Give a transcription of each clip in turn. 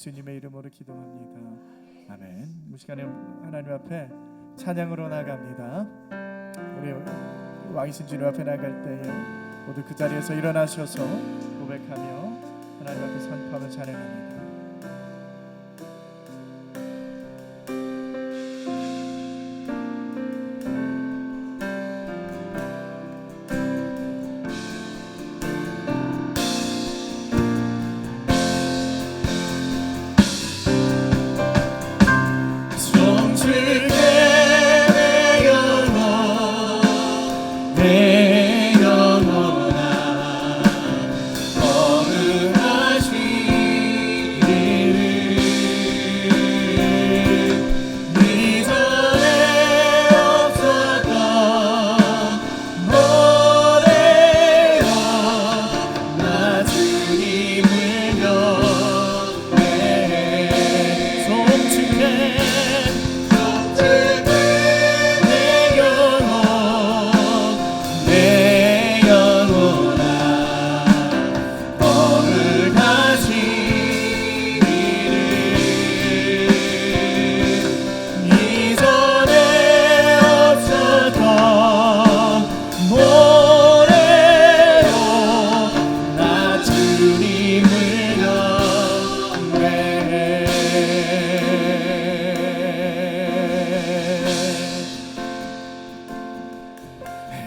예수님의 이름으로 기도합니다. 아멘. 이 시간에 하나님 앞에 찬양으로 나갑니다. 우리 왕이신 주님 앞에 나갈 때에 모두 그 자리에서 일어나셔서 고백하며 하나님 앞에 선포하며 찬양합니다.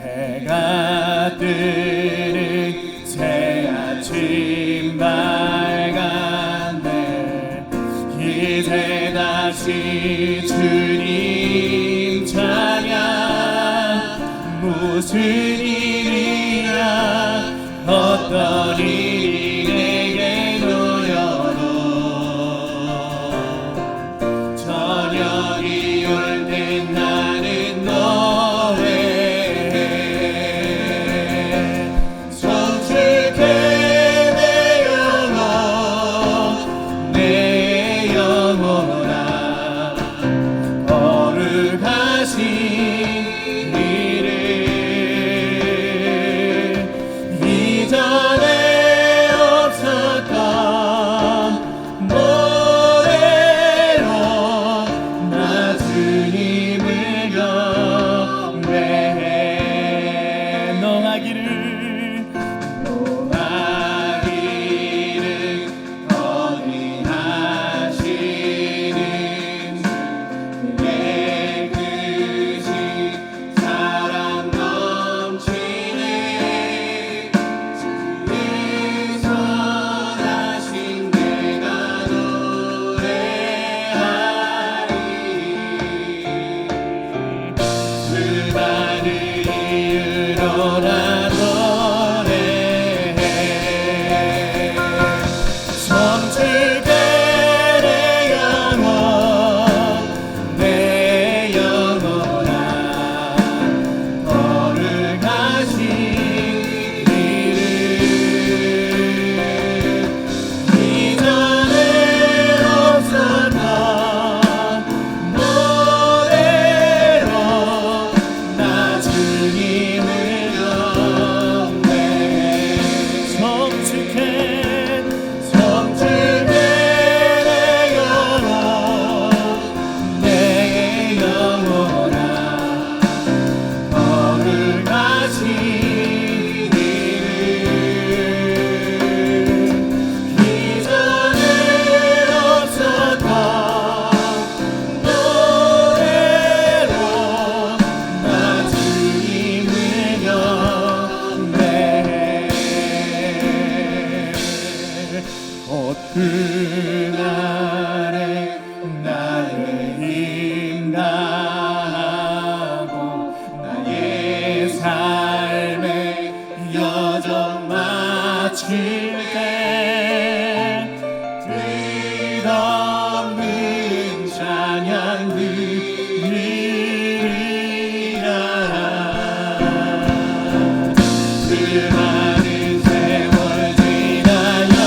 해가 뜨는 새 아침 밝았네. 이제 다시 주님 찬양. 무슨 일이야 어떤 일이 내게 놓여도 저녁이 올 때 나는 그날에 나를 인도하고 나의 삶의 여정 마칠 때 끝없는 찬양 드리리라. 그 많은 세월 지나여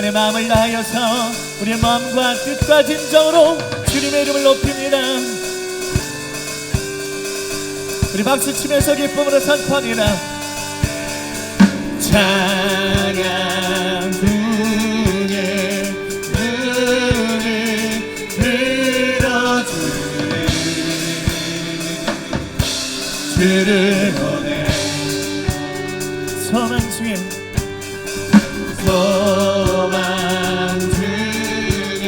시간에 마음을 다하여서 우리의 마음과 뜻과 진정으로 주님의 이름을 높입니다. 우리 박수치면서 기쁨으로 선포합니다. 찬양 중에 눈을 들어주네 주를 보내 소망 중에 소망 중에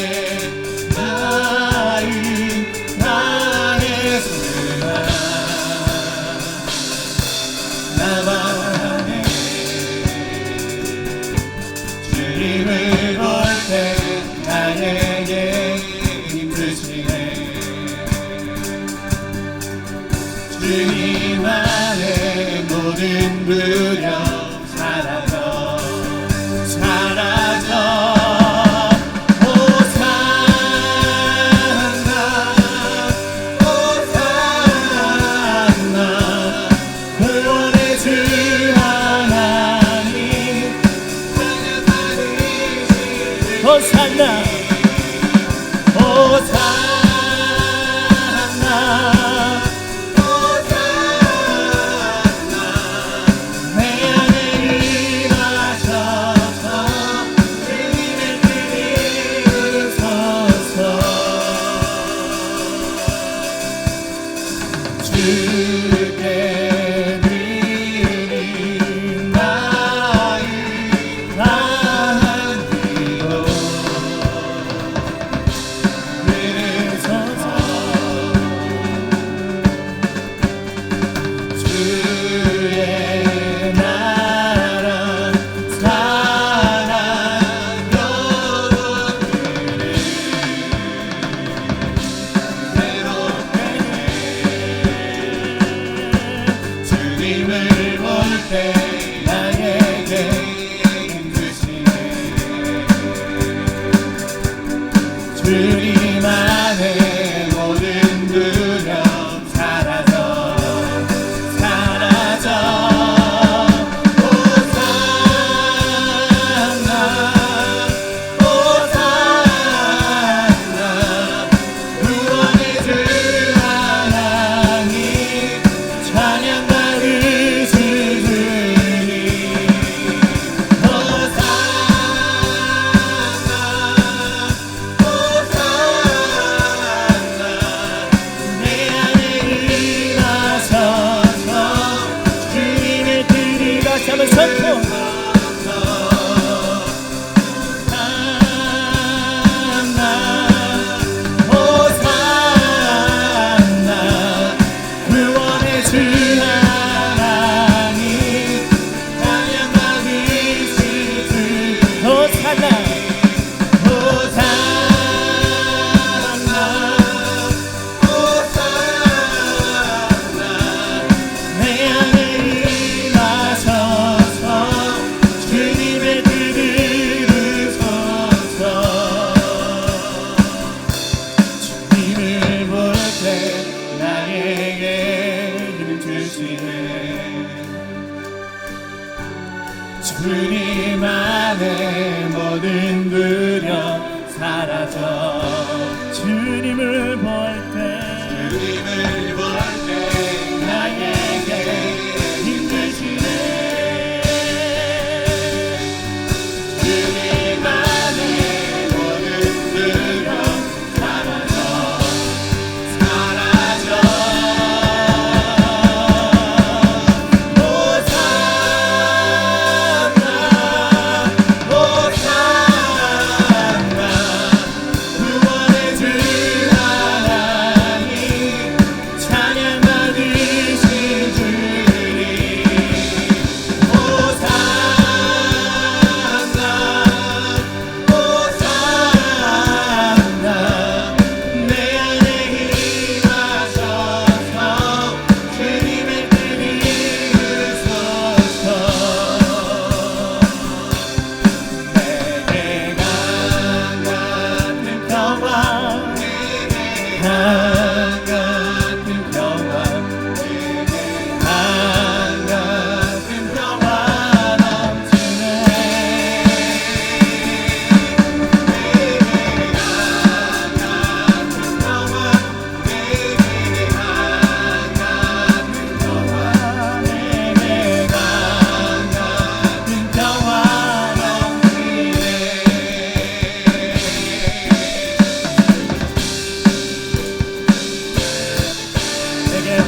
나의 예수나 나만의 주님을 볼 때 나에게 힘드시네 주님 안에 모든 두려움 사라져 사라져 호산나 호산나 구원의 주 하나님 호산나 호산나 내 안에 임하셔서 주님의 뜻을 이루소서 주께 드린 나의 한기도 들으소서 주의 나라 사랑 영원히를 새롭게 주님을 볼 때 나에게 힘드시네 주님 안에 모든 두려움 사라져 사라져 호산나 호산나 구원의 주 하나님 찬양 받으시니 호산나 호산나 내 안에 임하셔서 주님의 뜻을 다시 한번 선포 호산나 구원의 주 하나님 찬양 받으시니 호산나 호산나 호산나 내 안에 임하셔서 주님의 뜻을 이루소서 주님을 볼 때 나에게 힘을 주시네 주님 안에 모든 두려움 사라져 주님을 볼 때 나에게 힘드시네 주님 안에 모든 두려움 사라져 사라져 호산나 호산나 구원의 주 하나님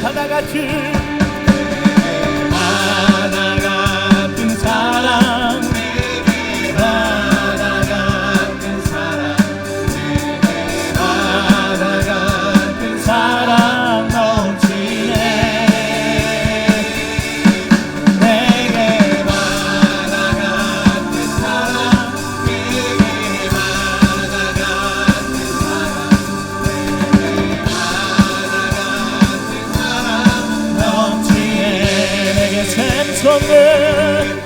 하나 같은 하나 같은 사랑 하나 같은 사랑 하나 같은 사랑 넘치네 내게 하나 같은 사랑 내게 하나 같은 사랑 내게 하나 같은 사랑 넘치네 내게 샘솟는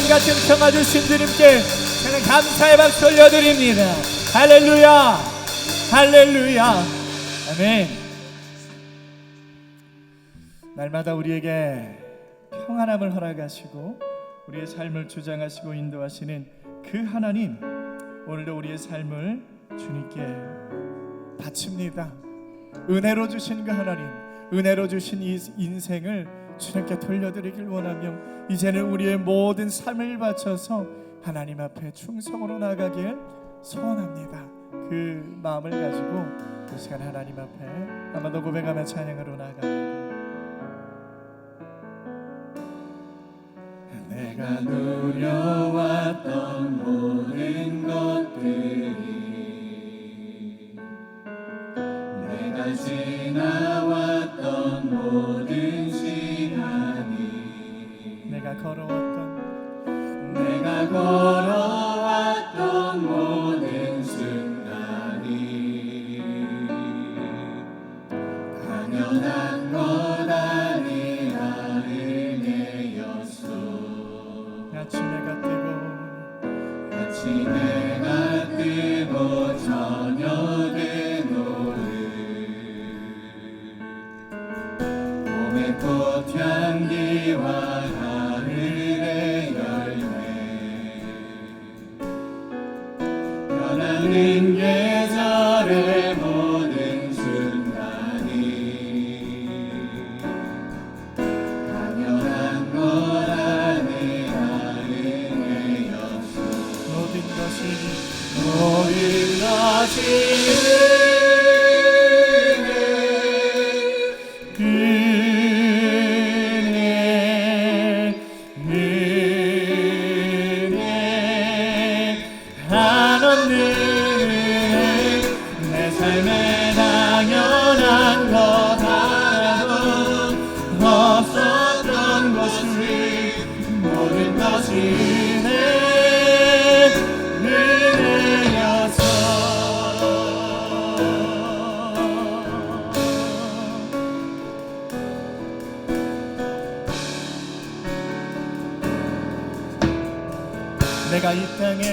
같은 평화 주신 주님께 저는 감사의 박수 올려드립니다. 할렐루야 할렐루야 아멘. 날마다 우리에게 평안함을 허락하시고 우리의 삶을 주장하시고 인도하시는 그 하나님, 오늘도 우리의 삶을 주님께 바칩니다. 은혜로 주신 그 하나님, 은혜로 주신 이 인생을 주님께 돌려드리길 원하며 이제는 우리의 모든 삶을 바쳐서 하나님 앞에 충성으로 나가길 소원합니다. 그 마음을 가지고 이 시간 하나님 앞에 한 번 더 고백하며 찬양으로 나갑니다. 내가 누려왔던 모든 것들이 내가 지나왔던 모든 시간이 내가 걸어왔던 모든 순간이 당연한 것 아니라 은혜였소. 아침해가 뜨고 저녁에 노을 봄의 꽃향기와 가을의 열매 변하는 계절의 모든 순간이 당연한 것 아니라 은혜였소. 모든 것이 은혜 한없는 내 삶에 당연한 것 하나도 없었던 것을 모든 것이 은혜였어. 내가 이 땅에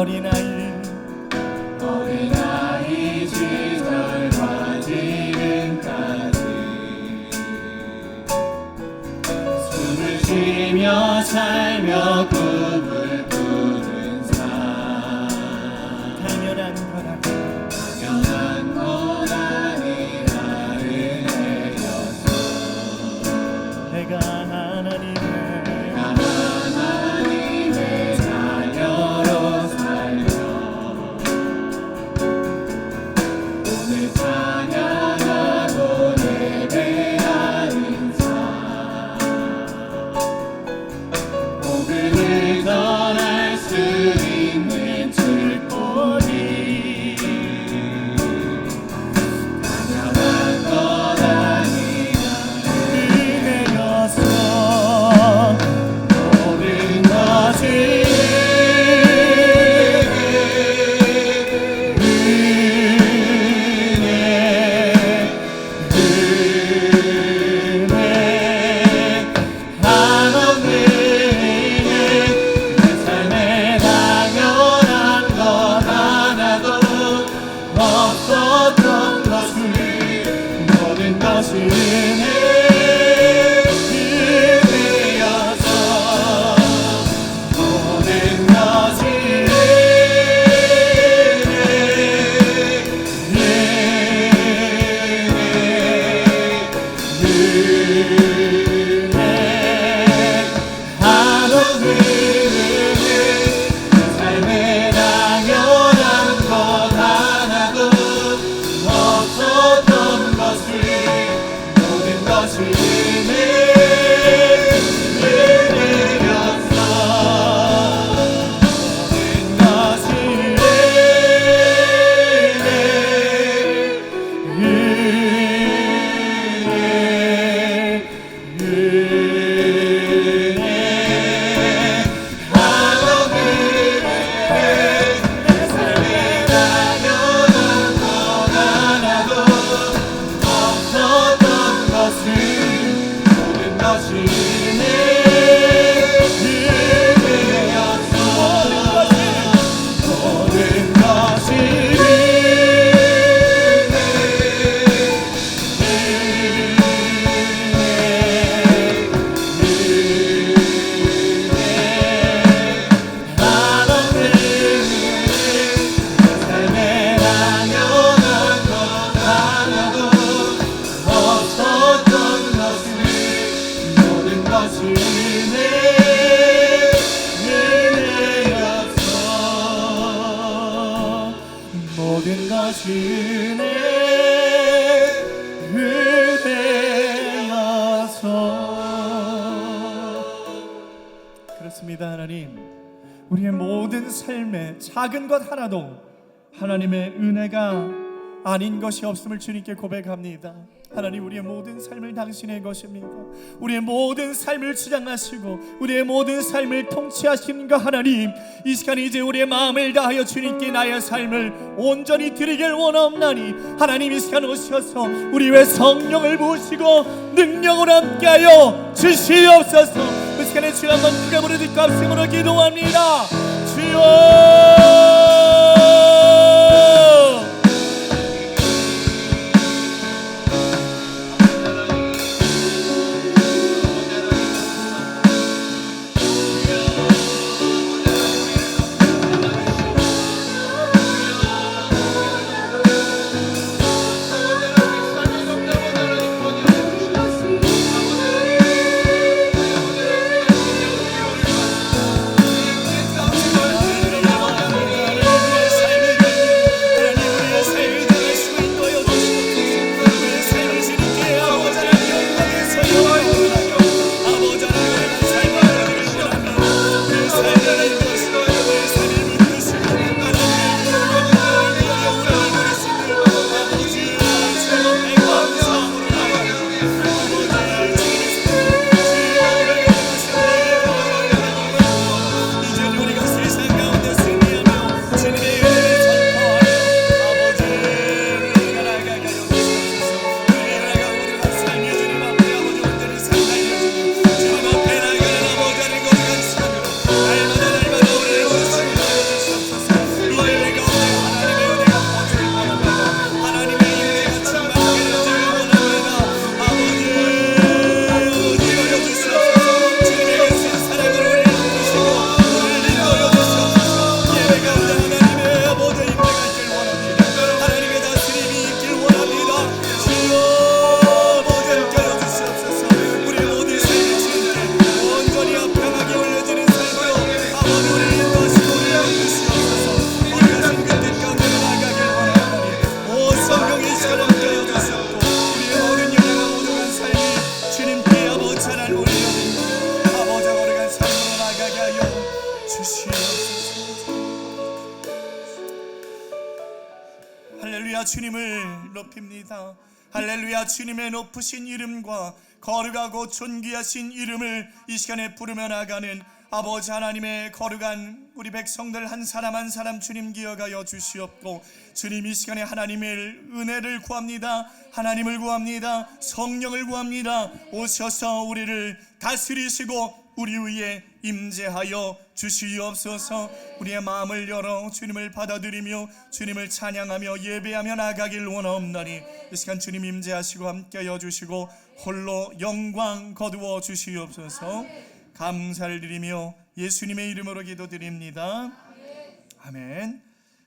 어린아이 시절과 지금까지 숨을 쉬며 살며 꿈을 꾸는 삶 당연한 거라고 당연한 건 아니라 은혜였어 내가 하나님의 자녀로 살며 오늘 찬양하고 예배하는 삶 오늘을 전할 수 있는 축복이 당연한 건 아니라 은혜였어 모든 것이 모든 것이 은혜여서 그렇습니다. 하나님, 우리의 모든 삶에 작은 것 하나도 하나님의 은혜가 아닌 것이 없음을 주님께 고백합니다. 하나님, 우리의 모든 삶을 당신의 것입니다. 우리의 모든 삶을 주장하시고 우리의 모든 삶을 통치하시는 것 하나님, 이 시간에 이제 우리의 마음을 다하여 주님께 나의 삶을 온전히 드리길 원하옵나니 하나님, 이 시간 오셔서 우리 위에 성령을 부으시고 능력으로 함께하여 주시옵소서. 그 시간에 주여 한번 크게 부르짖고 합심으로 기도합니다. 주여, 할렐루야 주님을 높입니다. 할렐루야 주님의 높으신 이름과 거룩하고 존귀하신 이름을 이 시간에 부르며 나가는 아버지 하나님의 거룩한 우리 백성들 한 사람 한 사람 주님 기억하여 주시옵고, 주님 이 시간에 하나님의 은혜를 구합니다. 하나님을 구합니다. 성령을 구합니다. 오셔서 우리를 다스리시고 우리 위에 임재하여 주시옵소서. 우리의 마음을 열어 주님을 받아들이며 주님을 찬양하며 예배하며 나가길 원하옵나니 이 시간 주님 임재하시고 함께하여 주시고 홀로 영광 거두어 주시옵소서. 감사를 드리며 예수님의 이름으로 기도드립니다. 아멘.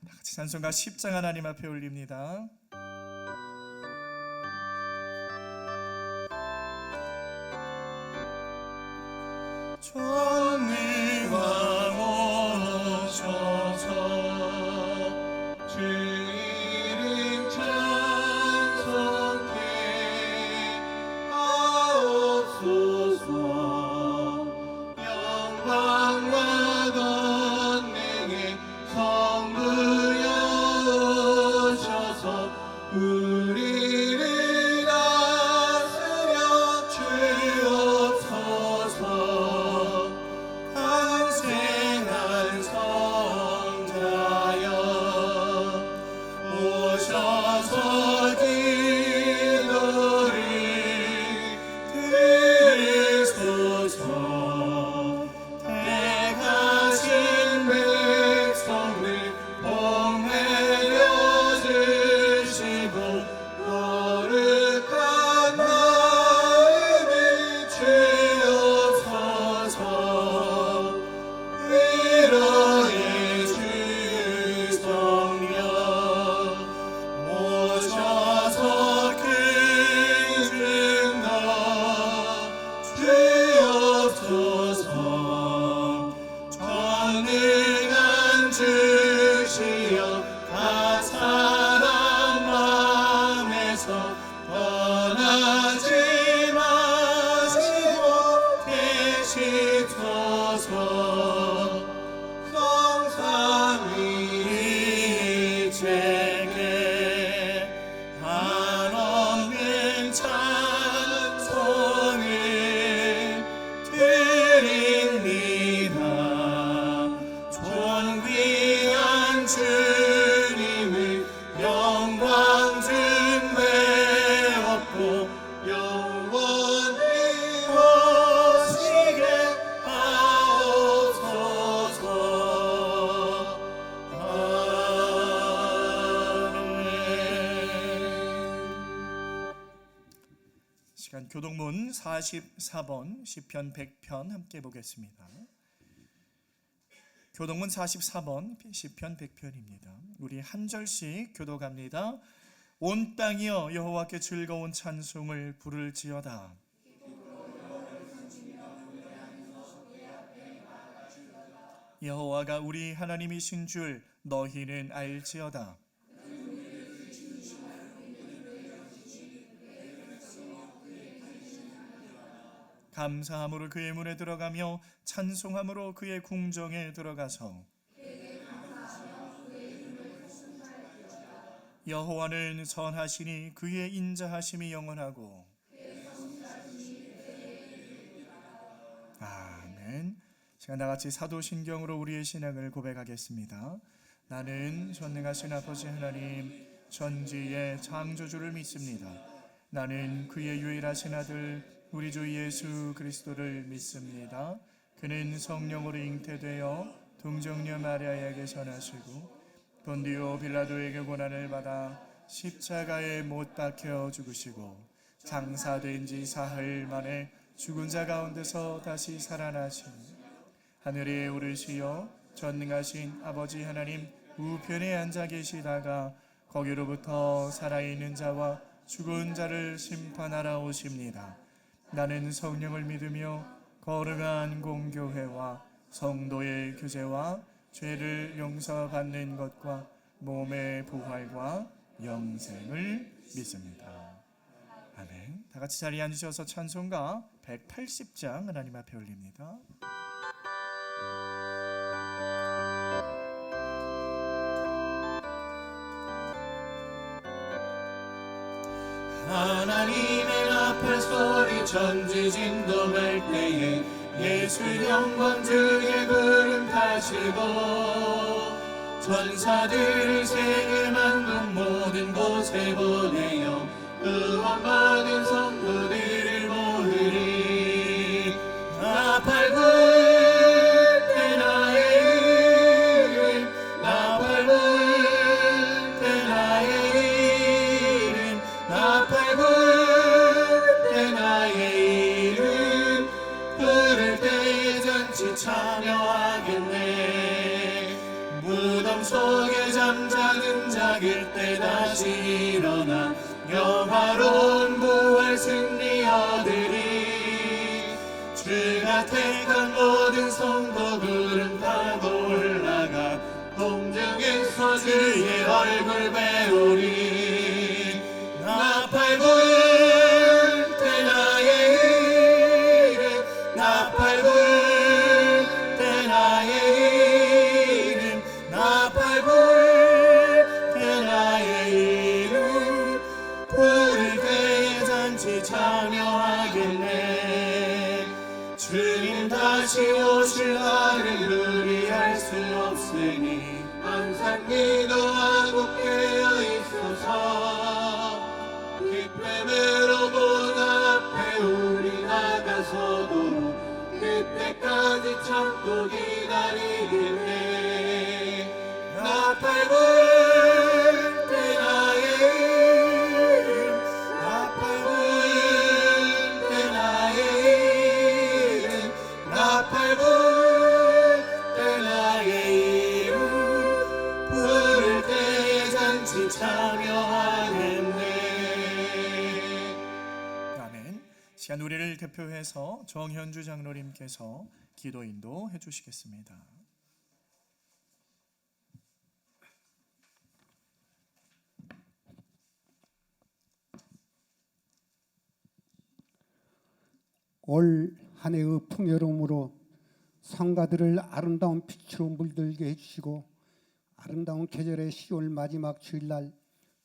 다 같이 찬송가 10장 하나님 앞에 올립니다. 전능왕 오셔서 주 이름 찬송해 하옵소서. 영광과 권능의 성부여 오셔서 우리를 다스려 주옵소서. 강생한 성자여 오셔서 기도를 들으소서. 택하신 백성을 복내려 주시고 거룩한 마음을 주옵소서. 위로의 주 성령 오셔서 큰 증거 주옵소서. 전능한 주시여 각 사람 마음에서 떠나지 마시고 계시소서. 성삼위일체께 한없는 찬송을 드립니다. 존귀한 주님을 영광 준매없고 영원히 오시게 하옵소서. 아멘. 시간 교동문 44번 시편 100편 함께 보겠습니다. 교동문 44번 시편 100편입니다. 우리 한 절씩 교독합니다. 온 땅이여 여호와께 즐거운 찬송을 부를지어다. 여호와가 우리 하나님이신 줄 너희는 알지어다. 감사함으로 그의 문에 들어가며 찬송함으로 그의 궁정에 들어가서 여호와는 선하시니 그의 인자하심이 영원하고. 아멘. 시간 다같이 사도신경으로 우리의 신앙을 고백하겠습니다. 나는 전능하신 아버지 하나님 전지의 창조주를 믿습니다. 나는 그의 유일하신 아들 우리 주 예수 그리스도를 믿습니다. 그는 성령으로 잉태되어 동정녀 마리아에게서 나시고 본디오 빌라도에게 고난을 받아 십자가에 못 박혀 죽으시고 장사된 지 사흘 만에 죽은 자 가운데서 다시 살아나신 하늘에 오르시어 전능하신 아버지 하나님 우편에 앉아 계시다가 거기로부터 살아있는 자와 죽은 자를 심판하러 오십니다. 나는 성령을 믿으며 거룩한 공교회와 성도의 교제와 죄를 용서받는 것과 몸의 부활과 영생을 믿습니다. 아멘. 다 같이 자리에 앉으셔서 찬송가 180장 하나님 앞에 올립니다. 하나님의 나팔 소리 전지진동할 때에 예수 영광 중에 구름 타시고 전사들을 세계 만국 모든 곳에 보내어 구원받은 성도들을 모으리. 나팔 불 때 나의 이름, 나팔 불 때 나의 이름, 나팔 불 때 나의 이름, 부를 때에 잔치 참여하겠네. 무덤 속에 잠자는 자길 때 다시 일어나 영화로운 부활 승리 얻으리. 주가 택한 모든 성도 구름 타고 올라가 공중에서 주의 얼굴 배우리. 나팔 불 때 나의 이름, 나팔 불 때 나의 이름, 나팔 불 때 나의 이름, 부를 때에 잔치 참여하겠네. 주님 다시 오실 날을 우리 알 수 없으니 항상 기도하고 깨어 있소서. 기쁨으로 문 앞에 우리 나가서도 그때까지 참고 기다리겠네. 나팔 불 때 나의 이름, 나팔 불 때 나의 이름, 나팔 불 때 나의 이름, 부를 때에 잔치 참여하겠네. 아멘. 시간 우리를 대표해서 정현주 장로님께서 기도 인도해 주시겠습니다. 올 한 해의 풍요로움으로 성가들을 아름다운 빛으로 물들게 해주시고 아름다운 계절의 10월 마지막 주일날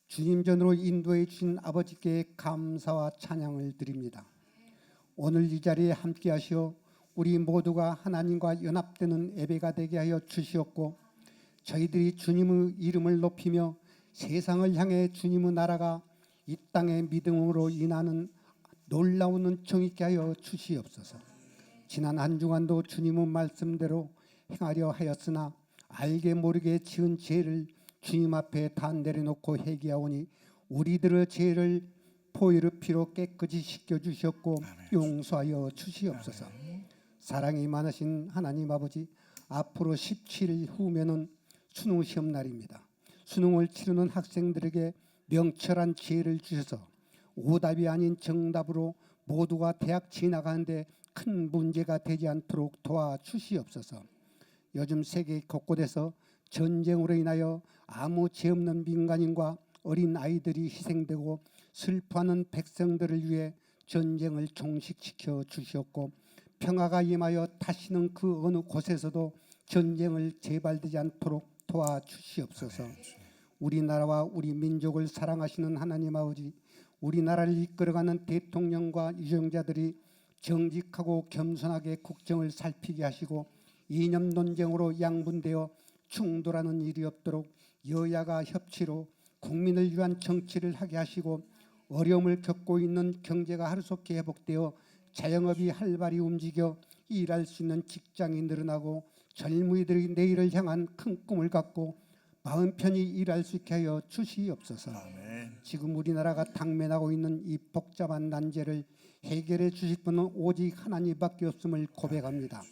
주님 전으로 인도해 주신 아버지께 감사와 찬양을 드립니다. 오늘 이 자리에 함께 하시어 우리 모두가 하나님과 연합되는 예배가 되게 하여 주시었고 저희들이 주님의 이름을 높이며 세상을 향해 주님의 나라가 이 땅의 믿음으로 인하는 놀라운 은총 있게 하여 주시옵소서. 지난 한 주간도 주님의 말씀대로 행하려 하였으나 알게 모르게 지은 죄를 주님 앞에 다 내려놓고 회개하오니 우리들의 죄를 보혈의 피로 깨끗이 씻겨주셨고 용서하여 주시옵소서. 사랑이 많으신 하나님 아버지, 앞으로 17일 후면은 수능 시험 날입니다. 수능을 치르는 학생들에게 명철한 지혜를 주셔서 오답이 아닌 정답으로 모두가 대학 진학하는데 큰 문제가 되지 않도록 도와주시옵소서. 요즘 세계 곳곳에서 전쟁으로 인하여 아무 죄 없는 민간인과 어린 아이들이 희생되고 슬퍼하는 백성들을 위해 전쟁을 종식시켜 주시었고 평화가 임하여 다시는 그 어느 곳에서도 전쟁을 재발되지 않도록 도와주시옵소서. 우리나라와 우리 민족을 사랑하시는 하나님 아버지, 우리나라를 이끌어가는 대통령과 유정자들이 정직하고 겸손하게 국정을 살피게 하시고 이념 논쟁으로 양분되어 충돌하는 일이 없도록 여야가 협치로 국민을 위한 정치를 하게 하시고 어려움을 겪고 있는 경제가 하루속히 회복되어 자영업이 활발히 움직여 일할 수 있는 직장이 늘어나고 젊은이들이 내일을 향한 큰 꿈을 갖고 마음 편히 일할 수 있게 하여 주시옵소서. 아멘. 지금 우리나라가 당면하고 있는 이 복잡한 난제를 해결해 주실 분은 오직 하나님밖에 없음을 고백합니다.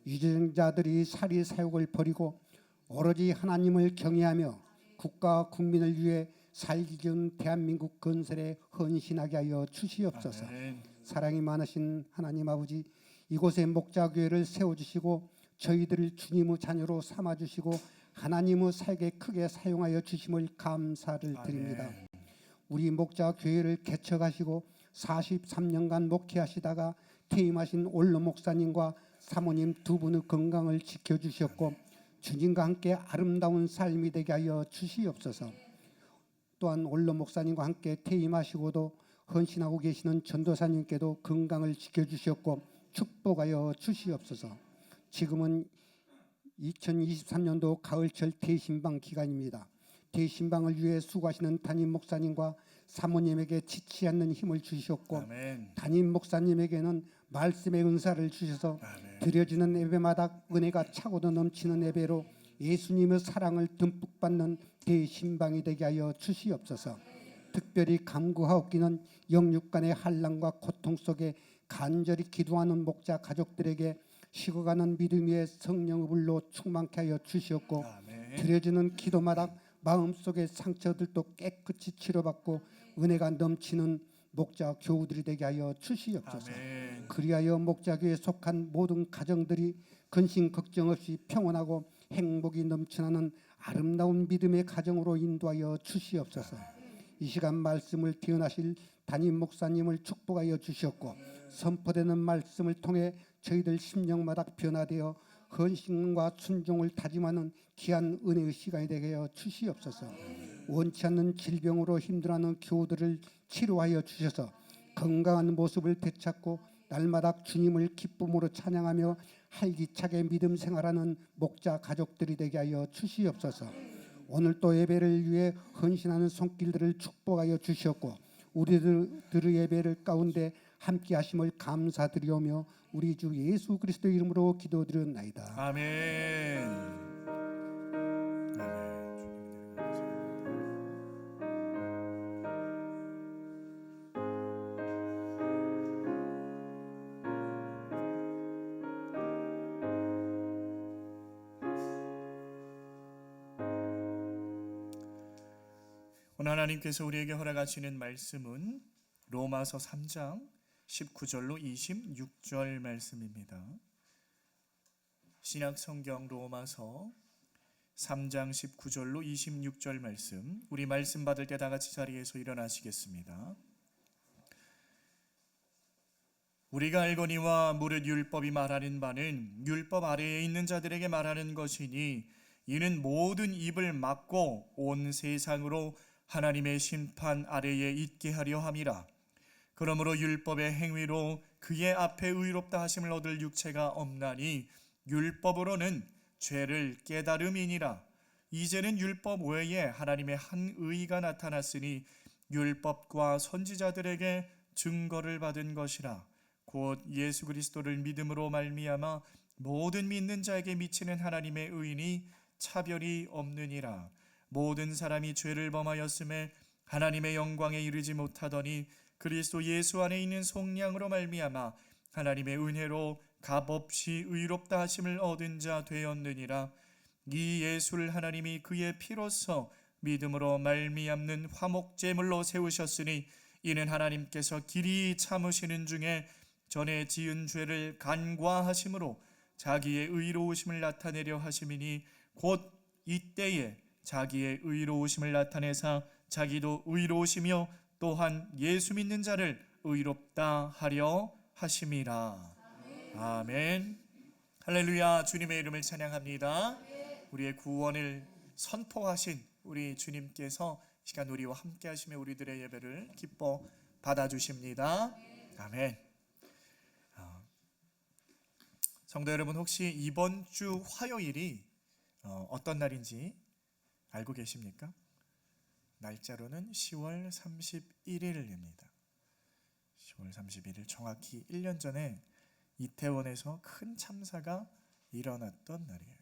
유전자들이 사리 사욕을 버리고 오로지 하나님을 경외하며 국가와 국민을 위해 살기 좋은 대한민국 건설에 헌신하게 하여 주시옵소서. 아멘. 사랑이 많으신 하나님 아버지, 이곳에 목자교회를 세워주시고 저희들을 주님의 자녀로 삼아주시고 하나님의 사역에 크게 사용하여 주심을 감사를 드립니다. 우리 목자교회를 개척하시고 43년간 목회하시다가 퇴임하신 올로 목사님과 사모님 두 분의 건강을 지켜주셨고 주님과 함께 아름다운 삶이 되게 하여 주시옵소서. 또한 올로 목사님과 함께 퇴임하시고도 헌신하고 계시는 전도사님께도 건강을 지켜주셨고 축복하여 주시옵소서. 지금은 2023년도 가을철 대신방 기간입니다. 대신방을 위해 수고하시는 담임 목사님과 사모님에게 지치 않는 힘을 주셨고 아멘. 담임 목사님에게는 말씀의 은사를 주셔서 아멘. 드려지는 예배마다 은혜가 차고도 넘치는 예배로 예수님의 사랑을 듬뿍 받는 대신방이 되게 하여 주시옵소서. 특별히 간구하옵기는 영육 간의 한란과 고통 속에 간절히 기도하는 목자 가족들에게 식어가는 믿음 위에 성령의 불로 충만케 하여 주시옵고 아멘. 드려지는 기도마다 마음속의 상처들도 깨끗이 치료받고 은혜가 넘치는 목자 교우들이 되게 하여 주시옵소서. 아멘. 그리하여 목자교에 속한 모든 가정들이 근심 걱정 없이 평온하고 행복이 넘쳐나는 아름다운 믿음의 가정으로 인도하여 주시옵소서. 이 시간 말씀을 기원하실 담임 목사님을 축복하여 주셨고 선포되는 말씀을 통해 저희들 심령마다 변화되어 헌신과 순종을 다짐하는 귀한 은혜의 시간이 되게 하여 주시옵소서. 원치 않는 질병으로 힘들어하는 교우들을 치료하여 주셔서 건강한 모습을 되찾고 날마다 주님을 기쁨으로 찬양하며 활기차게 믿음 생활하는 목자 가족들이 되게 하여 주시옵소서. 오늘 또 예배를 위해 헌신하는 손길들을 축복하여 주셨고 우리들의 예배를 가운데 함께 하심을 감사드리오며 우리 주 예수 그리스도 이름으로 기도드렸나이다. 아멘. 아멘. 오늘 하나님께서 우리에게 허락하시는 말씀은 로마서 3장 19절로 26절 말씀입니다. 신약 성경 로마서 3장 19절로 26절 말씀, 우리 말씀 받을 때 다 같이 자리에서 일어나시겠습니다. 우리가 알거니와 무릇 율법이 말하는 바는 율법 아래에 있는 자들에게 말하는 것이니 이는 모든 입을 막고 온 세상으로 하나님의 심판 아래에 있게 하려 함이라. 그러므로 율법의 행위로 그의 앞에 의롭다 하심을 얻을 육체가 없나니 율법으로는 죄를 깨달음이니라. 이제는 율법 외에 하나님의 한 의가 나타났으니 율법과 선지자들에게 증거를 받은 것이라. 곧 예수 그리스도를 믿음으로 말미암아 모든 믿는 자에게 미치는 하나님의 의인이 차별이 없느니라. 모든 사람이 죄를 범하였음에 하나님의 영광에 이르지 못하더니 그리스도 예수 안에 있는 속량으로 말미암아 하나님의 은혜로 값없이 의롭다 하심을 얻은 자 되었느니라. 이 예수를 하나님이 그의 피로써 믿음으로 말미암는 화목제물로 세우셨으니 이는 하나님께서 길이 참으시는 중에 전에 지은 죄를 간과하심으로 자기의 의로우심을 나타내려 하심이니 곧 이때에 자기의 의로우심을 나타내사 자기도 의로우시며 또한 예수 믿는 자를 의롭다 하려 하심이라. 아멘. 할렐루야. 주님의 이름을 찬양합니다. 우리의 구원을 선포하신 우리 주님께서 이 시간 우리와 함께 하시며 우리들의 예배를 기뻐 받아주십니다. 아멘. 성도 여러분, 혹시 이번 주 화요일이 어떤 날인지 알고 계십니까? 날짜로는 10월 31일입니다. 10월 31일, 정확히 1년 전에 이태원에서 큰 참사가 일어났던 날이에요.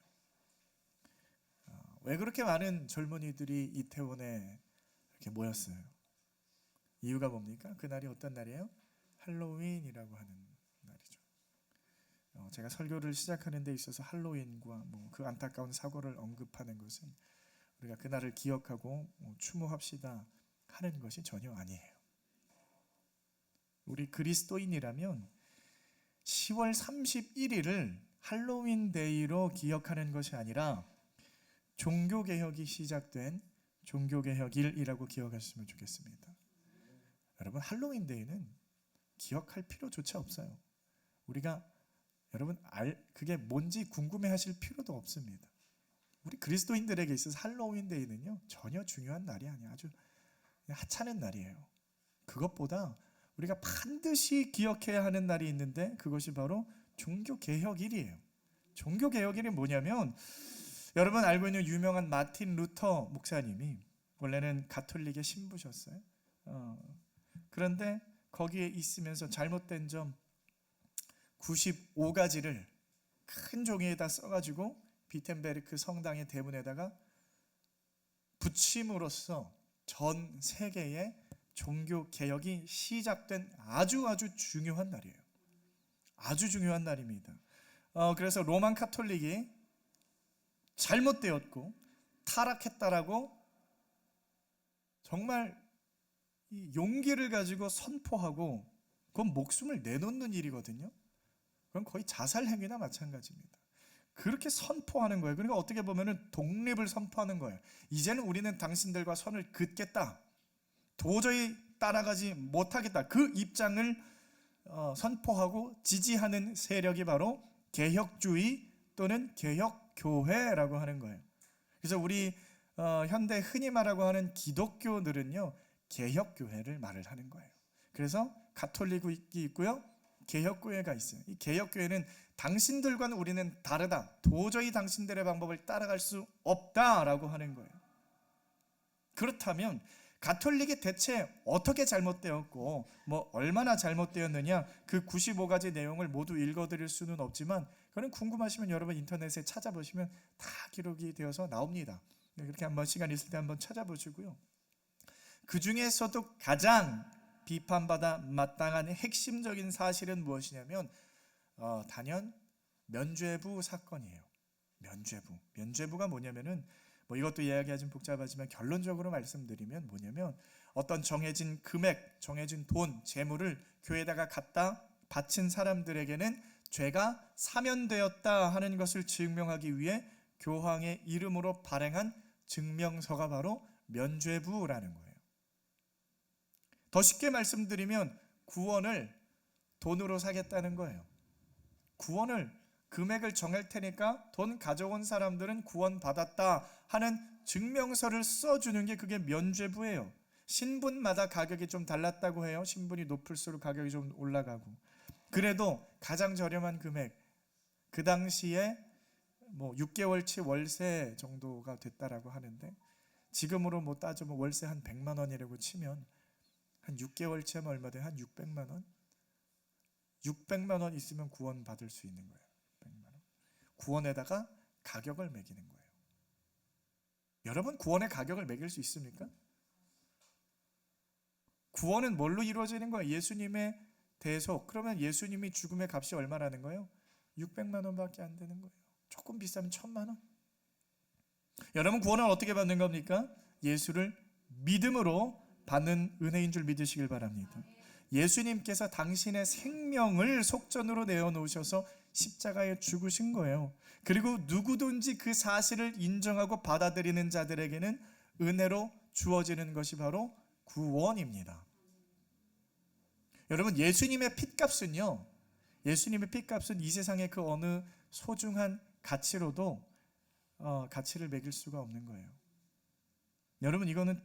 왜 그렇게 많은 젊은이들이 이태원에 이렇게 모였어요? 이유가 뭡니까? 그날이 어떤 날이에요? 할로윈이라고 하는 날이죠. 제가 설교를 시작하는 데 있어서 할로윈과 그 안타까운 사고를 언급하는 것은 우리가 그날을 기억하고 추모합시다 하는 것이 전혀 아니에요. 우리 그리스도인이라면 10월 31일을 할로윈 데이로 기억하는 것이 아니라 종교개혁이 시작된 종교개혁일이라고 기억하시면 좋겠습니다. 여러분, 할로윈 데이는 기억할 필요조차 없어요. 우리가 여러분 그게 뭔지 궁금해하실 필요도 없습니다. 우리 그리스도인들에게 있어서 할로윈 데이는요 전혀 중요한 날이 아니에요. 아주 하찮은 날이에요. 그것보다 우리가 반드시 기억해야 하는 날이 있는데 그것이 바로 종교개혁일이에요. 종교개혁일이 뭐냐면 여러분 알고 있는 유명한 마틴 루터 목사님이 원래는 가톨릭의 신부셨어요. 그런데 거기에 있으면서 잘못된 점 95가지를 큰 종이에다 써가지고 비텐베르크 성당의 대문에다가 붙임으로써 전 세계의 종교 개혁이 시작된 아주 중요한 날이에요. 아주 중요한 날입니다. 그래서 로만 카톨릭이 잘못되었고 타락했다라고 정말 이 용기를 가지고 선포하고 그건 목숨을 내놓는 일이거든요. 그건 거의 자살 행위나 마찬가지입니다. 그렇게 선포하는 거예요. 그러니까 어떻게 보면은 독립을 선포하는 거예요. 이제는 우리는 당신들과 선을 긋겠다. 도저히 따라가지 못하겠다. 그 입장을 선포하고 지지하는 세력이 바로 개혁주의 또는 개혁교회라고 하는 거예요. 그래서 우리 현대 흔히 말하고 하는 기독교들은요 개혁교회를 말을 하는 거예요. 그래서 가톨릭이 있고요 개혁교회가 있어요. 이 개혁교회는 당신들과는 우리는 다르다. 도저히 당신들의 방법을 따라갈 수 없다라고 하는 거예요. 그렇다면 가톨릭이 대체 어떻게 잘못되었고 얼마나 잘못되었느냐 그 95가지 내용을 모두 읽어드릴 수는 없지만 그건 궁금하시면 여러분 인터넷에 찾아보시면 다 기록이 되어서 나옵니다. 그렇게 한번 시간 있을 때 한번 찾아보시고요. 그 중에서도 가장 비판받아 마땅한 핵심적인 사실은 무엇이냐면 단연 면죄부 사건이에요. 면죄부가 뭐냐면은 이것도 이야기가 좀 복잡하지만 결론적으로 말씀드리면 뭐냐면 어떤 정해진 금액, 정해진 돈, 재물을 교회에다가 갖다 바친 사람들에게는 죄가 사면되었다 하는 것을 증명하기 위해 교황의 이름으로 발행한 증명서가 바로 면죄부라는 거예요. 더 쉽게 말씀드리면 구원을 돈으로 사겠다는 거예요. 구원을 금액을 정할 테니까 돈 가져온 사람들은 구원받았다 하는 증명서를 써주는 게 그게 면죄부예요. 신분마다 가격이 좀 달랐다고 해요. 신분이 높을수록 가격이 좀 올라가고. 그래도 가장 저렴한 금액 그 당시에 6개월치 월세 정도가 됐다라고 하는데 지금으로 따지면 월세 한 100만 원이라고 치면 한 6개월치 하면 얼마 돼요? 한 600만 원? 600만 원 있으면 구원 받을 수 있는 거예요. 600만 원. 구원에다가 가격을 매기는 거예요. 여러분 구원의 가격을 매길 수 있습니까? 구원은 뭘로 이루어지는 거예요? 예수님의 대속. 그러면 예수님이 죽음의 값이 얼마라는 거예요? 600만 원밖에 안 되는 거예요. 조금 비싸면 1000만 원. 여러분 구원은 어떻게 받는 겁니까? 예수를 믿음으로 받는 은혜인 줄 믿으시길 바랍니다. 예수님께서 당신의 생명을 속전으로 내어놓으셔서 십자가에 죽으신 거예요. 그리고 누구든지 그 사실을 인정하고 받아들이는 자들에게는 은혜로 주어지는 것이 바로 구원입니다. 여러분 예수님의 핏값은요, 예수님의 핏값은 이 세상의 그 어느 소중한 가치로도 가치를 매길 수가 없는 거예요. 여러분 이거는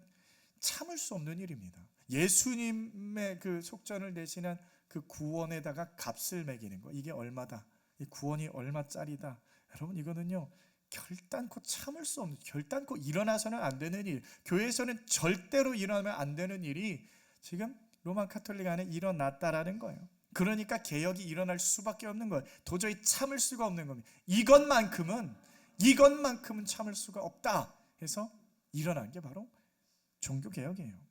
참을 수 없는 일입니다. 예수님의 그 속전을 대신한 그 구원에다가 값을 매기는 거, 이게 얼마다, 이 구원이 얼마짜리다. 여러분 이거는요 결단코 참을 수 없는, 결단코 일어나서는 안 되는 일, 교회에서는 절대로 일어나면 안 되는 일이 지금 로마 카톨릭 안에 일어났다라는 거예요. 그러니까 개혁이 일어날 수밖에 없는 거예요. 도저히 참을 수가 없는 겁니다. 이것만큼은 참을 수가 없다 해서 일어난 게 바로 종교개혁이에요.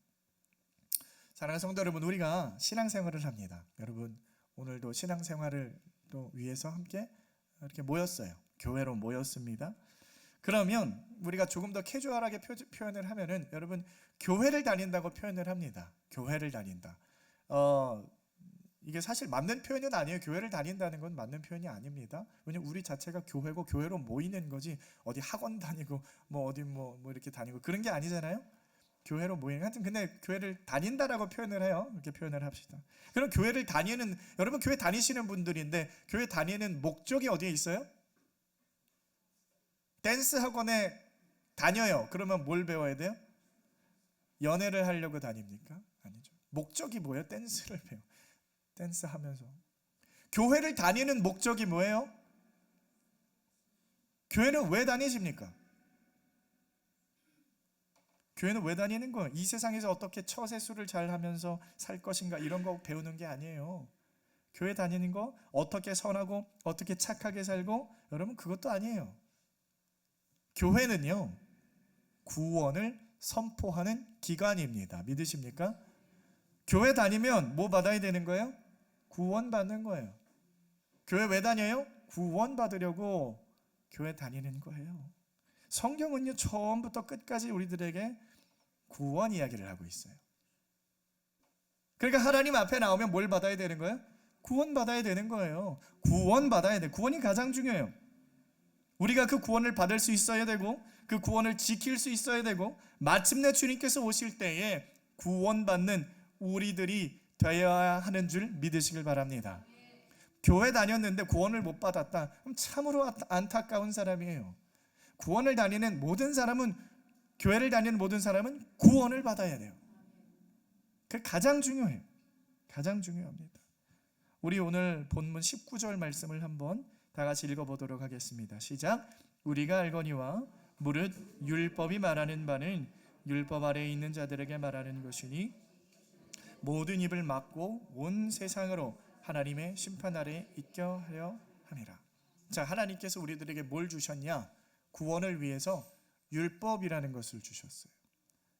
사랑하는 성도 여러분, 우리가 신앙생활을 합니다. 여러분 오늘도 신앙생활을 또 위해서 함께 이렇게 모였어요. 교회로 모였습니다. 그러면 우리가 조금 더 캐주얼하게 표현을 하면은 여러분 교회를 다닌다고 표현을 합니다. 교회를 다닌다. 이게 사실 맞는 표현은 아니에요. 교회를 다닌다는 건 맞는 표현이 아닙니다. 왜냐면 우리 자체가 교회고 교회로 모이는 거지 어디 학원 다니고 어디 이렇게 다니고 그런 게 아니잖아요. 교회로 모이는, 하여튼 근데 교회를 다닌다라고 표현을 해요. 이렇게 표현을 합시다. 그럼 교회를 다니는, 여러분 교회 다니시는 분들인데 교회 다니는 목적이 어디에 있어요? 댄스 학원에 다녀요. 그러면 뭘 배워야 돼요? 연애를 하려고 다닙니까? 아니죠. 목적이 뭐예요? 댄스를 배워. 댄스 하면서. 교회를 다니는 목적이 뭐예요? 교회는 왜 다니십니까? 교회는 왜 다니는 거예요? 이 세상에서 어떻게 처세술을 잘 하면서 살 것인가 이런 거 배우는 게 아니에요. 교회 다니는 거 어떻게 선하고 어떻게 착하게 살고, 여러분 그것도 아니에요. 교회는요, 구원을 선포하는 기관입니다. 믿으십니까? 교회 다니면 뭐 받아야 되는 거예요? 구원 받는 거예요. 교회 왜 다녀요? 구원 받으려고 교회 다니는 거예요. 성경은요, 처음부터 끝까지 우리들에게 구원 이야기를 하고 있어요. 그러니까 하나님 앞에 나오면 뭘 받아야 되는 거예요? 구원 받아야 되는 거예요. 구원 받아야 돼. 구원이 가장 중요해요. 우리가 그 구원을 받을 수 있어야 되고, 그 구원을 지킬 수 있어야 되고, 마침내 주님께서 오실 때에 구원받는 우리들이 되어야 하는 줄 믿으시길 바랍니다. 교회 다녔는데 구원을 못 받았다, 그럼 참으로 안타까운 사람이에요. 구원을 다니는 모든 사람은, 교회를 다니는 모든 사람은 구원을 받아야 돼요. 그게 가장 중요해요. 가장 중요합니다. 우리 오늘 본문 19절 말씀을 한번 다 같이 읽어보도록 하겠습니다. 시작. 우리가 알거니와 무릇 율법이 말하는 바는 율법 아래에 있는 자들에게 말하는 것이니 모든 입을 막고 온 세상으로 하나님의 심판 아래에 있게 하려 함이라. 자, 하나님께서 우리들에게 뭘 주셨냐? 구원을 위해서 율법이라는 것을 주셨어요.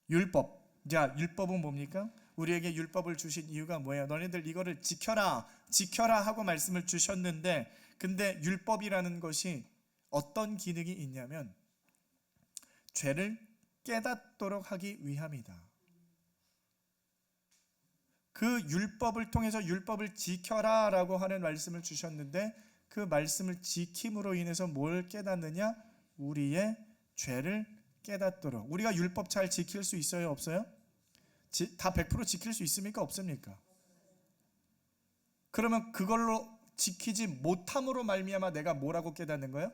율법. 자, 율법은 뭡니까? 우리에게 율법을 주신 이유가 뭐예요? 너네들 이거를 지켜라, 지켜라 하고 말씀을 주셨는데, 근데 율법이라는 것이 어떤 기능이 있냐면 죄를 깨닫도록 하기 위함이다. 그 율법을 통해서 율법을 지켜라 라고 하는 말씀을 주셨는데, 그 말씀을 지킴으로 인해서 뭘 깨닫느냐? 우리의 죄를 깨닫도록. 우리가 율법 잘 지킬 수 있어요? 없어요? 다 100% 지킬 수 있습니까? 없습니까? 그러면 그걸로 지키지 못함으로 말미암아 내가 뭐라고 깨닫는 거예요?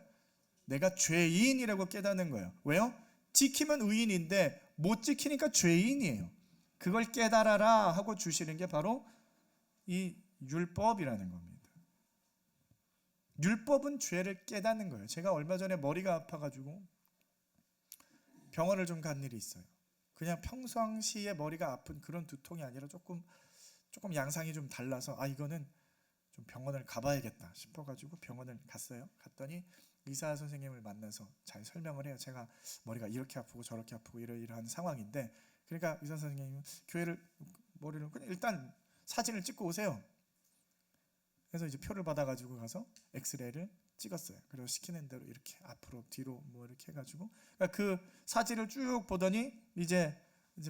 내가 죄인이라고 깨닫는 거예요. 왜요? 지키면 의인인데 못 지키니까 죄인이에요. 그걸 깨달아라 하고 주시는 게 바로 이 율법이라는 겁니다. 율법은 죄를 깨닫는 거예요. 제가 얼마 전에 머리가 아파가지고 병원을 좀 간 일이 있어요. 그냥 평상시에 머리가 아픈 그런 두통이 아니라 조금 양상이 좀 달라서 이거는 좀 병원을 가봐야겠다 싶어가지고 병원을 갔어요. 갔더니 의사 선생님을 만나서 잘 설명을 해요. 제가 머리가 이렇게 아프고 저렇게 아프고 이러이러한 상황인데, 그러니까 의사 선생님이 머리를 그냥 일단 사진을 찍고 오세요. 그래서 이제 표를 받아가지고 가서 엑스레이를 찍었어요. 그리고 시키는 대로 이렇게 앞으로 뒤로 뭐 이렇게 해가지고, 그러니까 그 사진을 쭉 보더니 이제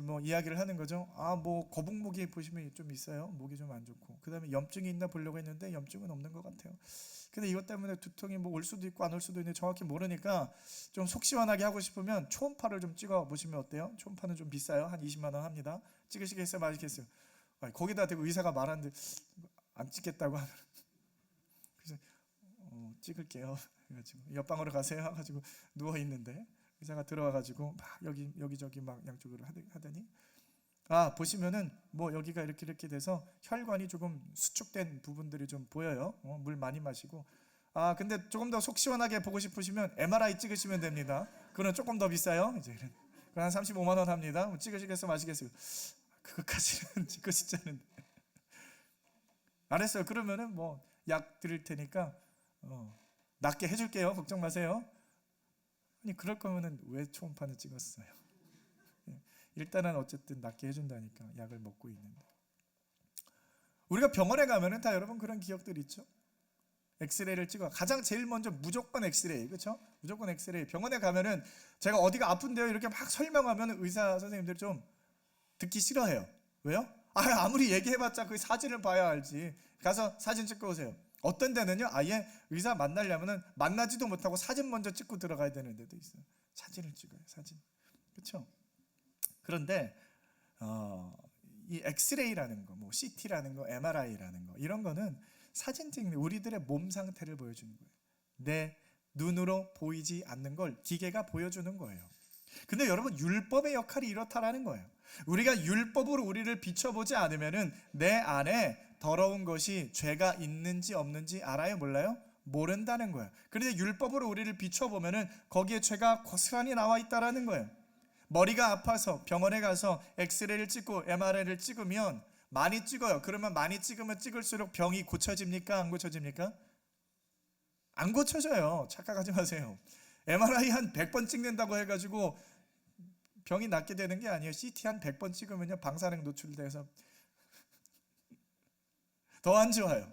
뭐 이야기를 하는 거죠. 뭐 거북목이 보시면 좀 있어요. 목이 좀 안 좋고, 그 다음에 염증이 있나 보려고 했는데 염증은 없는 것 같아요. 근데 이것 때문에 두통이 뭐 올 수도 있고 안 올 수도 있는데 정확히 모르니까 좀 속 시원하게 하고 싶으면 초음파를 좀 찍어 보시면 어때요? 초음파는 좀 비싸요. 한 20만 원 합니다. 찍으시겠어요? 마시겠어요? 거기다 대고 의사가 말하는데 안 찍겠다고 하면 그래서 찍을게요. 그래가지고 옆방으로 가세요. 해가지고 누워 있는데 의사가 들어와가지고 막 여기저기 막 양쪽으로 하더니 보시면은 뭐 여기가 이렇게 돼서 혈관이 조금 수축된 부분들이 좀 보여요. 물 많이 마시고. 근데 조금 더 속 시원하게 보고 싶으시면 MRI 찍으시면 됩니다. 그건 조금 더 비싸요. 이제 그건 한 35만 원 합니다. 뭐 찍으시겠어요? 마시겠어요? 그것까지는 찍고 싶지 않은데. 알았어요. 그러면은 뭐 약 드릴 테니까 낫게 해줄게요. 걱정 마세요. 아니 그럴 거면은 왜 초음파는 찍었어요? 일단은 어쨌든 낫게 해준다니까 약을 먹고 있는데. 우리가 병원에 가면은 다 여러분 그런 기억들 있죠? 엑스레이를 찍어. 가장 제일 먼저 무조건 엑스레이, 그렇죠? 무조건 엑스레이. 병원에 가면은 제가 어디가 아픈데요 이렇게 막 설명하면 의사 선생님들이 좀 듣기 싫어해요. 왜요? 아무리 얘기해봤자 그 사진을 봐야 알지. 가서 사진 찍고 오세요. 어떤 데는요 아예 의사 만나려면은 만나지도 못하고 사진 먼저 찍고 들어가야 되는 데도 있어요. 사진을 찍어요. 사진. 그렇죠? 그런데 이 엑스레이라는 거, 뭐 CT라는 거, MRI라는 거, 이런 거는 사진 찍는 우리들의 몸 상태를 보여주는 거예요. 내 눈으로 보이지 않는 걸 기계가 보여주는 거예요. 근데 여러분 율법의 역할이 이렇다라는 거예요. 우리가 율법으로 우리를 비춰보지 않으면은 내 안에 더러운 것이 죄가 있는지 없는지 알아요? 몰라요? 모른다는 거예요. 그런데 율법으로 우리를 비춰보면은 거기에 죄가 고스란히 나와 있다라는 거예요. 머리가 아파서 병원에 가서 엑스레이를 찍고 MRI를 찍으면 많이 찍어요. 그러면 많이 찍으면 찍을수록 병이 고쳐집니까? 안 고쳐집니까? 안 고쳐져요. 착각하지 마세요. MRI 한 100번 찍는다고 해가지고 병이 낫게 되는 게 아니에요. CT 한 100번 찍으면요 방사능 노출돼서 더 안 좋아요.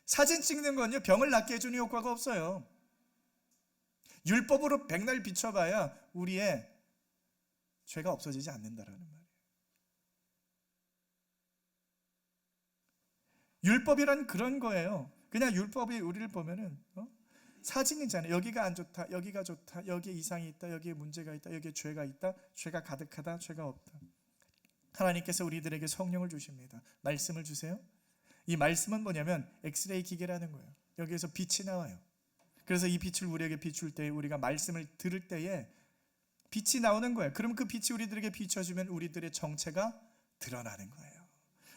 사진 찍는 건요 병을 낫게 해주는 효과가 없어요. 율법으로 백날 비춰봐야 우리의 죄가 없어지지 않는다라는 말이에요. 율법이란 그런 거예요. 그냥 율법이 우리를 보면은 사진이잖아요. 여기가 안 좋다, 여기가 좋다, 여기에 이상이 있다, 여기에 문제가 있다, 여기에 죄가 있다, 죄가 가득하다, 죄가 없다. 하나님께서 우리들에게 성령을 주십니다. 말씀을 주세요. 이 말씀은 뭐냐면 엑스레이 기계라는 거예요. 여기에서 빛이 나와요. 그래서 이 빛을 우리에게 비출 때 우리가 말씀을 들을 때에 빛이 나오는 거예요. 그럼 그 빛이 우리들에게 비춰주면 우리들의 정체가 드러나는 거예요.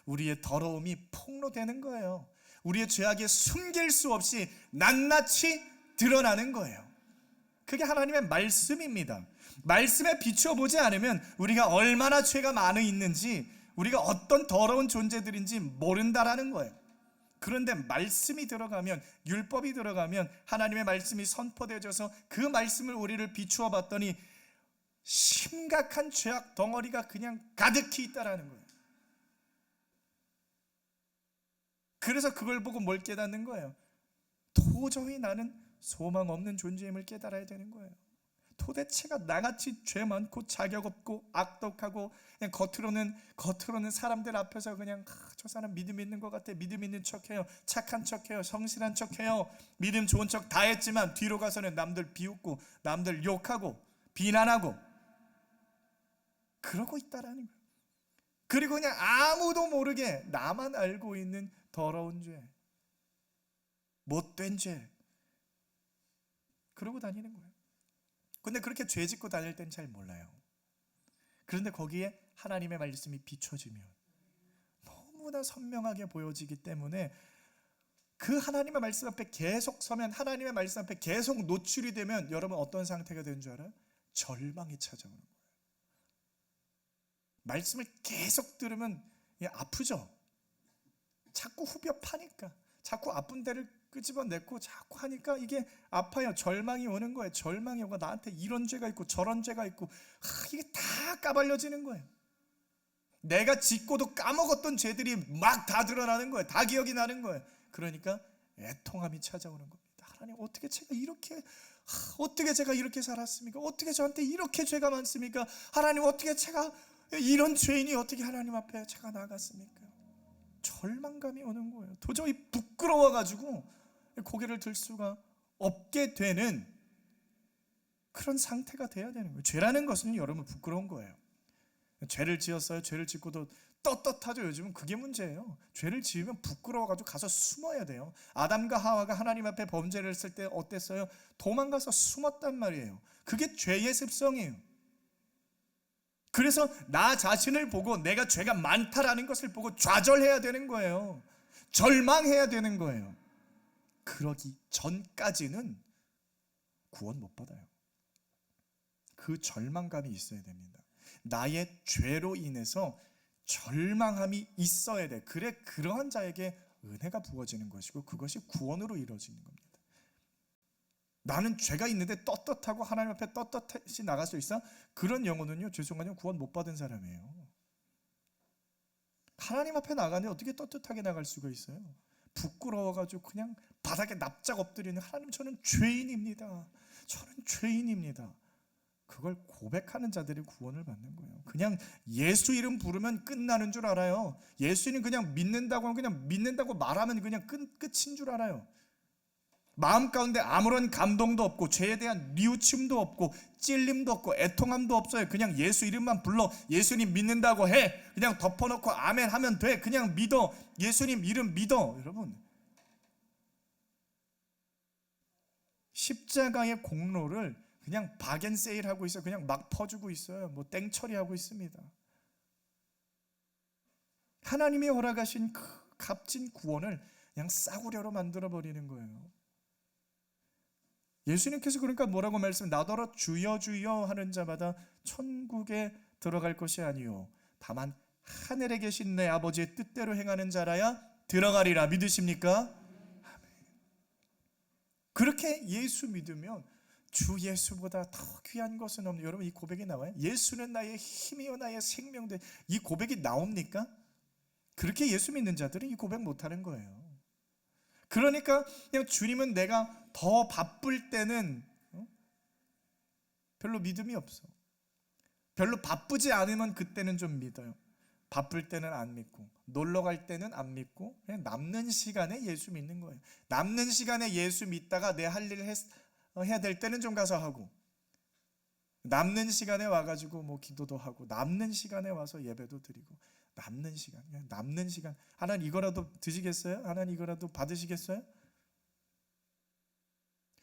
우리의 더러움이 폭로되는 거예요. 우리의 죄악이 숨길 수 없이 낱낱이 드러나는 거예요. 그게 하나님의 말씀입니다. 말씀에 비춰보지 않으면 우리가 얼마나 죄가 많이 있는지, 우리가 어떤 더러운 존재들인지 모른다라는 거예요. 그런데 말씀이 들어가면, 율법이 들어가면 하나님의 말씀이 선포되어져서 그 말씀을 우리를 비추어 봤더니 심각한 죄악 덩어리가 그냥 가득히 있다라는 거예요. 그래서 그걸 보고 뭘 깨닫는 거예요? 도저히 나는 소망 없는 존재임을 깨달아야 되는 거예요. 도대체가 나같이 죄 많고 자격 없고 악독하고 그냥 겉으로는 사람들 앞에서 그냥 저 사람 믿음 있는 것 같아, 믿음 있는 척해요, 착한 척해요, 성실한 척해요, 믿음 좋은 척 다 했지만 뒤로 가서는 남들 비웃고 남들 욕하고 비난하고 그러고 있다라는 거예요. 그리고 그냥 아무도 모르게 나만 알고 있는 더러운 죄, 못된 죄 그러고 다니는 거예요. 근데 그렇게 죄 짓고 다닐 땐 잘 몰라요. 그런데 거기에 하나님의 말씀이 비춰지면 너무나 선명하게 보여지기 때문에 그 하나님의 말씀 앞에 계속 서면, 하나님의 말씀 앞에 계속 노출이 되면 여러분 어떤 상태가 되는 줄 알아요? 절망이 찾아오는 거예요. 말씀을 계속 들으면 아프죠? 자꾸 후벼 파니까, 자꾸 아픈 데를 끄집어내고 자꾸 하니까 이게 아파요. 절망이 오는 거예요. 절망이 오고 나한테 이런 죄가 있고 저런 죄가 있고 이게 다 까발려지는 거예요. 내가 짓고도 까먹었던 죄들이 막 다 드러나는 거예요. 다 기억이 나는 거예요. 그러니까 애통함이 찾아오는 겁니다. 하나님 어떻게 제가 이렇게 살았습니까? 어떻게 저한테 이렇게 죄가 많습니까? 하나님 어떻게 제가 이런 죄인이 어떻게 하나님 앞에 제가 나갔습니까? 절망감이 오는 거예요. 도저히 부끄러워가지고 고개를 들 수가 없게 되는 그런 상태가 돼야 되는 거예요. 죄라는 것은 여러분 부끄러운 거예요. 죄를 지었어요. 죄를 짓고도 떳떳하죠. 요즘은 그게 문제예요. 죄를 지으면 부끄러워가지고 가서 숨어야 돼요. 아담과 하와가 하나님 앞에 범죄를 했을 때 어땠어요? 도망가서 숨었단 말이에요. 그게 죄의 습성이에요. 그래서 나 자신을 보고 내가 죄가 많다라는 것을 보고 좌절해야 되는 거예요. 절망해야 되는 거예요. 그러기 전까지는 구원 못 받아요. 그 절망감이 있어야 됩니다. 나의 죄로 인해서 절망함이 있어야 돼. 그래, 그러한 자에게 은혜가 부어지는 것이고 그것이 구원으로 이루어지는 겁니다. 나는 죄가 있는데 떳떳하고 하나님 앞에 떳떳이 나갈 수 있어? 그런 영혼은요, 죄송하지만 구원 못 받은 사람이에요. 하나님 앞에 나가는데 어떻게 떳떳하게 나갈 수가 있어요? 부끄러워가지고 그냥 바닥에 납작 엎드리는, 하나님 저는 죄인입니다. 저는 죄인입니다. 그걸 고백하는 자들이 구원을 받는 거예요. 그냥 예수 이름 부르면 끝나는 줄 알아요. 예수님 그냥 믿는다고 말하면 그냥 끝인 줄 알아요. 마음 가운데 아무런 감동도 없고 죄에 대한 뉘우침도 없고 찔림도 없고 애통함도 없어요. 그냥 예수 이름만 불러, 예수님 믿는다고 해, 그냥 덮어놓고 아멘 하면 돼. 그냥 믿어, 예수님 이름 믿어. 여러분, 십자가의 공로를 그냥 박앤세일 하고 있어요. 그냥 막 퍼주고 있어요. 뭐 땡처리하고 있습니다. 하나님이 허락하신 그 값진 구원을 그냥 싸구려로 만들어버리는 거예요. 예수님께서 그러니까 뭐라고 나더러 주여 주여 하는 자마다 천국에 들어갈 것이 아니요 다만 하늘에 계신 내 아버지의 뜻대로 행하는 자라야 들어가리라. 믿으십니까? 아멘. 그렇게 예수 믿으면 주 예수보다 더 귀한 것은 없는, 여러분 이 고백이 나와요? 예수는 나의 힘이요 나의 생명대. 이 고백이 나옵니까? 그렇게 예수 믿는 자들은 이 고백 못하는 거예요. 그러니까 그냥 주님은 내가 더 바쁠 때는 별로 믿음이 없어. 별로 바쁘지 않으면 그때는 좀 믿어요. 바쁠 때는 안 믿고, 놀러 갈 때는 안 믿고, 그냥 남는 시간에 예수 믿는 거예요. 남는 시간에 예수 믿다가 내 할 일을 해야 될 때는 좀 가서 하고, 남는 시간에 와가지고 뭐 기도도 하고, 남는 시간에 와서 예배도 드리고, 남는 시간, 그냥 남는 시간. 하나님 이거라도 드시겠어요? 하나님 이거라도 받으시겠어요?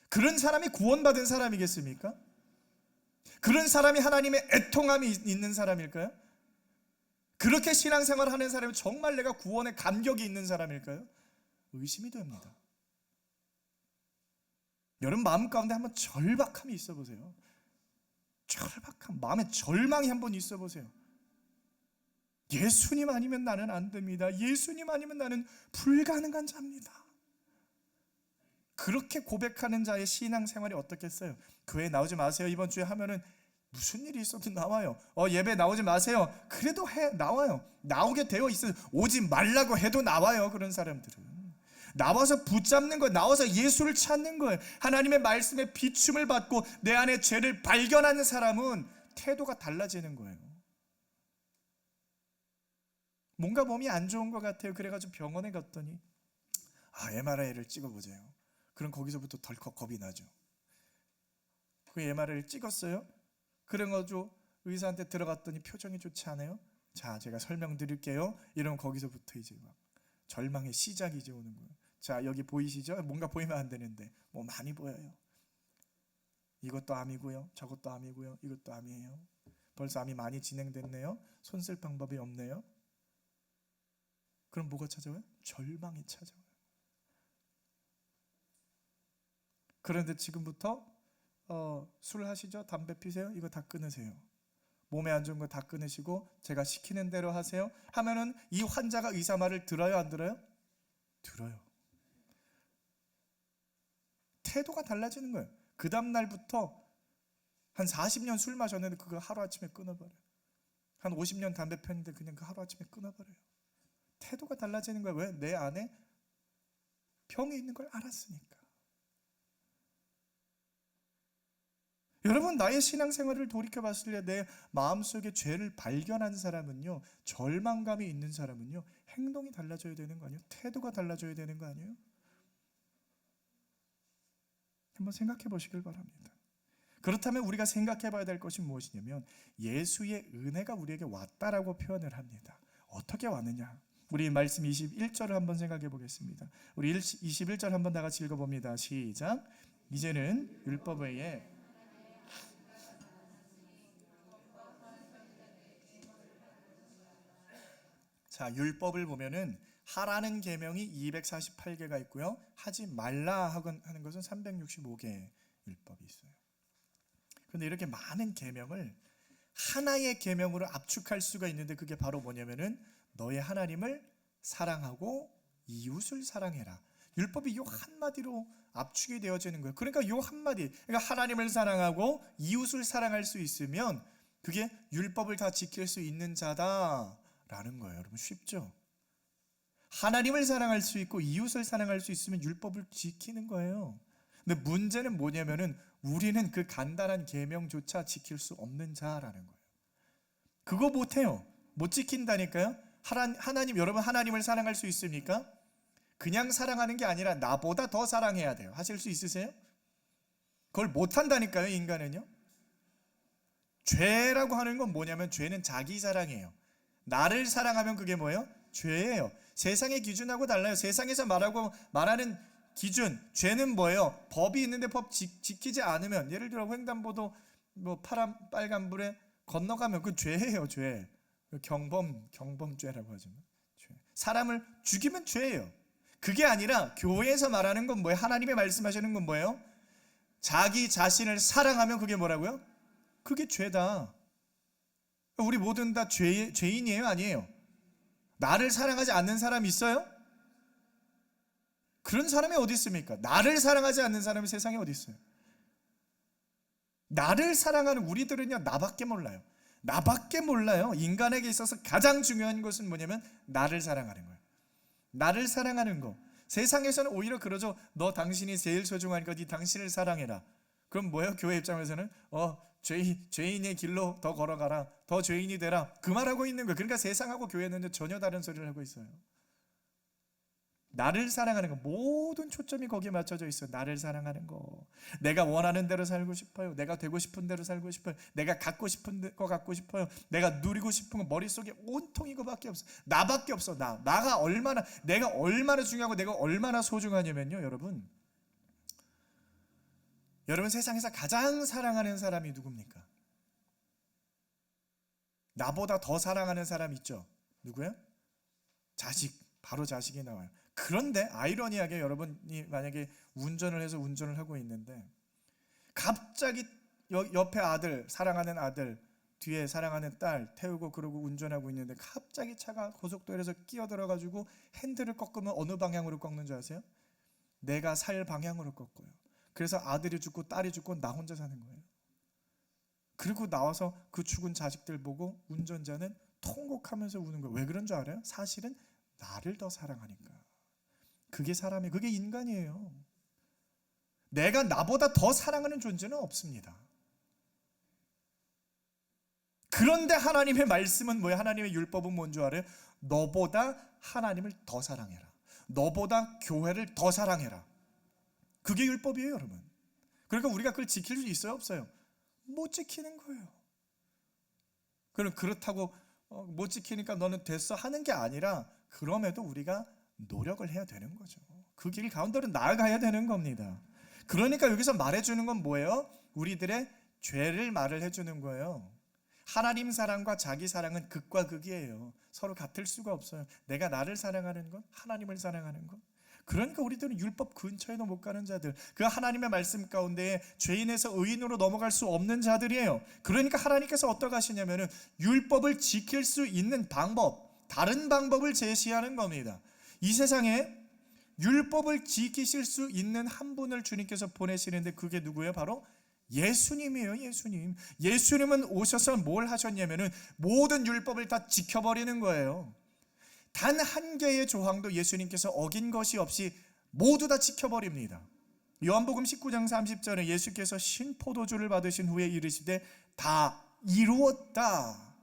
그런 사람이 구원받은 사람이겠습니까? 그런 사람이 하나님의 애통함이 있는 사람일까요? 그렇게 신앙생활 하는 사람이 정말 내가 구원에 감격이 있는 사람일까요? 의심이 됩니다. 여러분 마음 가운데 한번 절박함이 있어 보세요. 절박함, 마음에 절망이 한번 있어 보세요. 예수님 아니면 나는 안 됩니다. 예수님 아니면 나는 불가능한 자입니다. 그렇게 고백하는 자의 신앙생활이 어떻겠어요? 교회 나오지 마세요 이번 주에 하면은 무슨 일이 있어도 나와요. 예배 나오지 마세요. 그래도 나와요. 나오게 되어 있어요. 오지 말라고 해도 나와요. 그런 사람들은 나와서 붙잡는 거예요. 나와서 예수를 찾는 거예요. 하나님의 말씀에 비춤을 받고 내 안에 죄를 발견하는 사람은 태도가 달라지는 거예요. 뭔가 몸이 안 좋은 것 같아요. 그래가지고 병원에 갔더니 MRI를 찍어보세요. 그럼 거기서부터 덜컥 겁이 나죠. 그 MRI를 찍었어요. 그래가지고 의사한테 들어갔더니 표정이 좋지 않아요. 자, 제가 설명드릴게요. 이러면 거기서부터 이제 막 절망의 시작이 이제 오는 거예요. 자, 여기 보이시죠? 뭔가 보이면 안 되는데 뭐 많이 보여요. 이것도 암이고요, 저것도 암이고요, 이것도 암이에요. 벌써 암이 많이 진행됐네요. 손 쓸 방법이 없네요. 그럼 뭐가 찾아와요? 절망이 찾아와요. 그런데 지금부터 술 하시죠? 담배 피세요? 이거 다 끊으세요. 몸에 안 좋은 거 다 끊으시고 제가 시키는 대로 하세요 하면은 이 환자가 의사 말을 들어요? 안 들어요? 들어요. 태도가 달라지는 거예요. 그 다음 날부터 한 40년 술 마셨는데 그거 하루아침에 끊어버려요. 한 50년 담배 폈는데 그냥 그 하루아침에 끊어버려요. 태도가 달라지는 거예요. 왜? 내 안에 병이 있는 걸 알았으니까. 여러분 나의 신앙생활을 돌이켜봤을 때 내 마음속에 죄를 발견한 사람은요, 절망감이 있는 사람은요, 행동이 달라져야 되는 거 아니에요? 태도가 달라져야 되는 거 아니에요? 한번 생각해 보시길 바랍니다. 그렇다면 우리가 생각해 봐야 될 것이 무엇이냐면 예수의 은혜가 우리에게 왔다라고 표현을 합니다. 어떻게 왔느냐? 우리 말씀 21절을 한번 생각해 보겠습니다. 우리 21절 한번 다 같이 읽어봅니다. 시작. 이제는 율법 외에 자, 율법을 보면은 하라는 계명이 248개가 있고요. 하지 말라 하는 것은 365개의 율법이 있어요. 그런데 이렇게 많은 계명을 하나의 계명으로 압축할 수가 있는데 그게 바로 뭐냐면은 너의 하나님을 사랑하고 이웃을 사랑해라. 율법이 이 한마디로 압축이 되어지는 거예요. 그러니까 이 한마디, 그러니까 하나님을 사랑하고 이웃을 사랑할 수 있으면 그게 율법을 다 지킬 수 있는 자다라는 거예요. 여러분 쉽죠? 하나님을 사랑할 수 있고 이웃을 사랑할 수 있으면 율법을 지키는 거예요. 근데 문제는 뭐냐면은 우리는 그 간단한 계명조차 지킬 수 없는 자라는 거예요. 그거 못해요. 못 지킨다니까요. 하나님, 여러분 하나님을 사랑할 수 있습니까? 그냥 사랑하는 게 아니라 나보다 더 사랑해야 돼요. 하실 수 있으세요? 그걸 못한다니까요. 인간은요. 죄라고 하는 건 뭐냐면 죄는 자기 사랑이에요. 나를 사랑하면 그게 뭐예요? 죄예요. 세상의 기준하고 달라요. 세상에서 말하는 기준, 죄는 뭐예요? 법이 있는데 법 지키지 않으면, 예를 들어 횡단보도 뭐 파란 빨간불에 건너가면 그 죄예요, 죄. 경범죄라고 하죠. 죄. 사람을 죽이면 죄예요. 그게 아니라 교회에서 말하는 건 뭐예요? 하나님의 말씀하시는 건 뭐예요? 자기 자신을 사랑하면 그게 뭐라고요? 그게 죄다. 우리 모든 다 죄인이에요, 아니에요? 나를 사랑하지 않는 사람이 있어요? 그런 사람이 어디 있습니까? 나를 사랑하지 않는 사람이 세상에 어디 있어요? 나를 사랑하는 우리들은요, 나밖에 몰라요. 나밖에 몰라요. 인간에게 있어서 가장 중요한 것은 뭐냐면 나를 사랑하는 거예요. 나를 사랑하는 거. 세상에서는 오히려 그러죠. 너 당신이 제일 소중하니까 네 당신을 사랑해라. 그럼 뭐예요? 교회 입장에서는 죄인의 길로 더 걸어가라. 더 죄인이 되라. 그 말하고 있는 거예요. 그러니까 세상하고 교회는 전혀 다른 소리를 하고 있어요. 나를 사랑하는 거, 모든 초점이 거기에 맞춰져 있어요. 나를 사랑하는 거. 내가 원하는 대로 살고 싶어요. 내가 되고 싶은 대로 살고 싶어요. 내가 갖고 싶은 거 갖고 싶어요. 내가 누리고 싶은 거 머릿속에 온통 이거밖에 없어. 나밖에 없어. 내가 얼마나 중요하고 내가 얼마나 소중하냐면요, 여러분 세상에서 가장 사랑하는 사람이 누굽니까? 나보다 더 사랑하는 사람 있죠? 누구예요? 자식. 바로 자식이 나와요. 그런데 아이러니하게 여러분이 만약에 운전을 하고 있는데 갑자기 옆에 아들, 사랑하는 아들, 뒤에 사랑하는 딸 태우고 그러고 운전하고 있는데 갑자기 차가 고속도로에서 끼어들어가지고 핸들을 꺾으면 어느 방향으로 꺾는 줄 아세요? 내가 살 방향으로 꺾어요. 그래서 아들이 죽고 딸이 죽고 나 혼자 사는 거예요. 그리고 나와서 그 죽은 자식들 보고 운전자는 통곡하면서 우는 거예요. 왜 그런 줄 알아요? 사실은 나를 더 사랑하니까. 그게 그게 인간이에요. 내가 나보다 더 사랑하는 존재는 없습니다. 그런데 하나님의 말씀은 뭐예요? 하나님의 율법은 뭔 줄 알아요? 너보다 하나님을 더 사랑해라. 너보다 교회를 더 사랑해라. 그게 율법이에요, 여러분. 그러니까 우리가 그걸 지킬 수 있어요, 없어요? 못 지키는 거예요. 그럼 그렇다고 못 지키니까 너는 됐어 하는 게 아니라, 그럼에도 우리가 노력을 해야 되는 거죠. 그 길 가운데로 나아가야 되는 겁니다. 그러니까 여기서 말해주는 건 뭐예요? 우리들의 죄를 말을 해주는 거예요. 하나님 사랑과 자기 사랑은 극과 극이에요. 서로 같을 수가 없어요. 내가 나를 사랑하는 건, 하나님을 사랑하는 건. 그러니까 우리들은 율법 근처에도 못 가는 자들, 그 하나님의 말씀 가운데 죄인에서 의인으로 넘어갈 수 없는 자들이에요. 그러니까 하나님께서 어떻게 하시냐면은 율법을 지킬 수 있는 방법, 다른 방법을 제시하는 겁니다. 이 세상에 율법을 지키실 수 있는 한 분을 주님께서 보내시는데 그게 누구예요? 바로 예수님이에요. 예수님은 오셔서 뭘 하셨냐면은 모든 율법을 다 지켜버리는 거예요. 단 한 개의 조항도 예수님께서 어긴 것이 없이 모두 다 지켜버립니다. 요한복음 19장 30절에 예수께서 신포도주를 받으신 후에 이르시되 다 이루었다,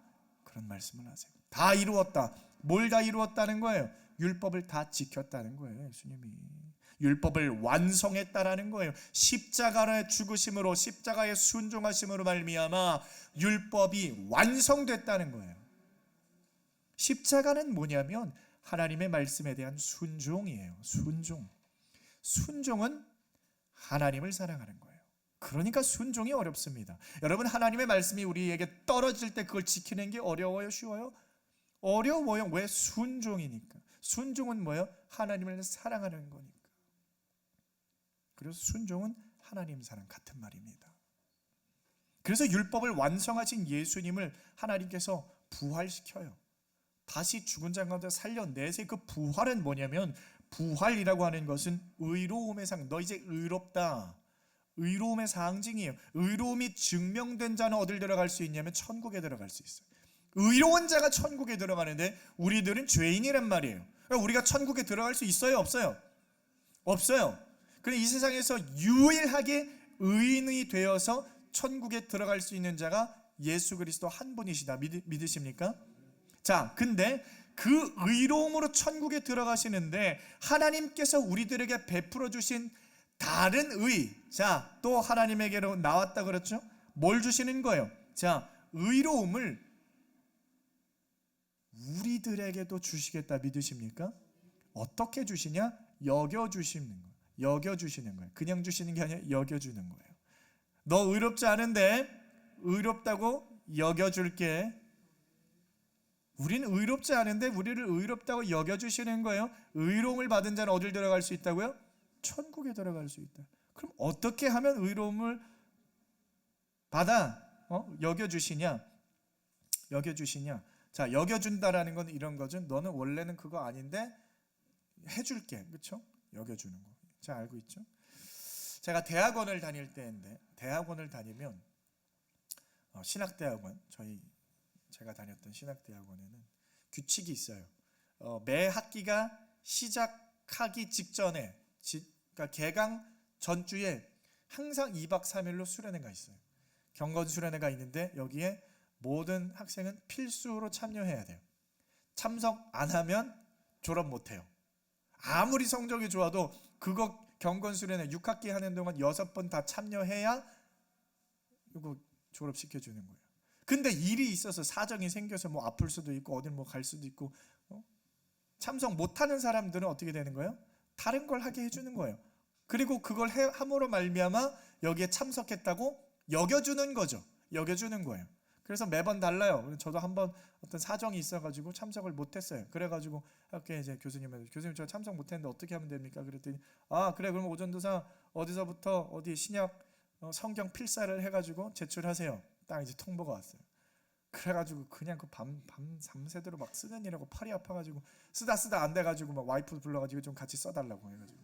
그런 말씀을 하세요. 다 이루었다. 뭘 다 이루었다는 거예요? 율법을 다 지켰다는 거예요. 예수님이 율법을 완성했다라는 거예요. 십자가의 죽으심으로, 십자가의 순종하심으로 말미암아 율법이 완성됐다는 거예요. 십자가는 뭐냐면 하나님의 말씀에 대한 순종이에요. 순종은 하나님을 사랑하는 거예요. 그러니까 순종이 어렵습니다. 여러분, 하나님의 말씀이 우리에게 떨어질 때 그걸 지키는 게 어려워요? 쉬워요? 어려워요. 왜? 순종이니까. 순종은 뭐예요? 하나님을 사랑하는 거니까. 그래서 순종은 하나님 사랑, 같은 말입니다. 그래서 율법을 완성하신 예수님을 하나님께서 부활시켜요. 다시 죽은 자 가운데 살려내세. 그 부활은 뭐냐면, 부활이라고 하는 것은 의로움의 상. 너 이제 의롭다. 의로움의 상징이에요. 의로움이 증명된 자는 어딜 들어갈 수 있냐면 천국에 들어갈 수 있어요. 의로운 자가 천국에 들어가는데 우리들은 죄인이란 말이에요. 그러니까 우리가 천국에 들어갈 수 있어요, 없어요? 없어요. 그런데 이 세상에서 유일하게 의인이 되어서 천국에 들어갈 수 있는 자가 예수 그리스도 한 분이시다. 믿으십니까? 자, 근데 그 의로움으로 천국에 들어가시는데 하나님께서 우리들에게 베풀어 주신 다른 의, 자, 또 하나님에게로 나왔다 그랬죠? 뭘 주시는 거예요? 자, 의로움을 우리들에게도 주시겠다. 믿으십니까? 어떻게 주시냐? 여겨 주시는 거예요. 여겨주시는 거예요. 그냥 주시는 게 아니라 여겨주는 거예요. 너 의롭지 않은데 의롭다고 여겨줄게. 우리는 의롭지 않은데 우리를 의롭다고 여겨주시는 거예요. 의로움을 받은 자는 어딜 들어갈 수 있다고요? 천국에 들어갈 수 있다. 그럼 어떻게 하면 의로움을 받아 여겨주시냐? 자, 여겨준다라는 건 이런 거죠. 너는 원래는 그거 아닌데 해줄게. 그렇죠? 여겨주는 거. 잘 알고 있죠? 제가 대학원을 다닐 때인데, 대학원을 다니면 신학대학원, 제가 다녔던 신학대학원에는 규칙이 있어요. 매 학기가 시작하기 직전에, 그러니까 개강 전주에 항상 2박 3일로 수련회가 있어요. 경건 수련회가 있는데 여기에 모든 학생은 필수로 참여해야 돼요. 참석 안 하면 졸업 못 해요. 아무리 성적이 좋아도 그거 경건 수련회 6학기 하는 동안 6번 다 참여해야 이거 졸업시켜 주는 거예요. 근데 일이 있어서 사정이 생겨서 뭐 아플 수도 있고 어딜 뭐 갈 수도 있고 참석 못하는 사람들은 어떻게 되는 거예요? 다른 걸 하게 해주는 거예요. 그리고 그걸 함으로 말미암아 여기에 참석했다고 여겨주는 거죠. 여겨주는 거예요. 그래서 매번 달라요. 저도 한번 어떤 사정이 있어가지고 참석을 못했어요. 그래가지고 학교에 이제 교수님 저 참석 못했는데 어떻게 하면 됩니까? 그랬더니 그래 그럼 오전도사 어디서부터 어디 신약 성경 필사를 해가지고 제출하세요. 딱 이제 통보가 왔어요. 그래가지고 그냥 그 밤새도록 막 쓰느니라고 팔이 아파가지고 쓰다 안 돼가지고 막 와이프 불러가지고 좀 같이 써달라고 해가지고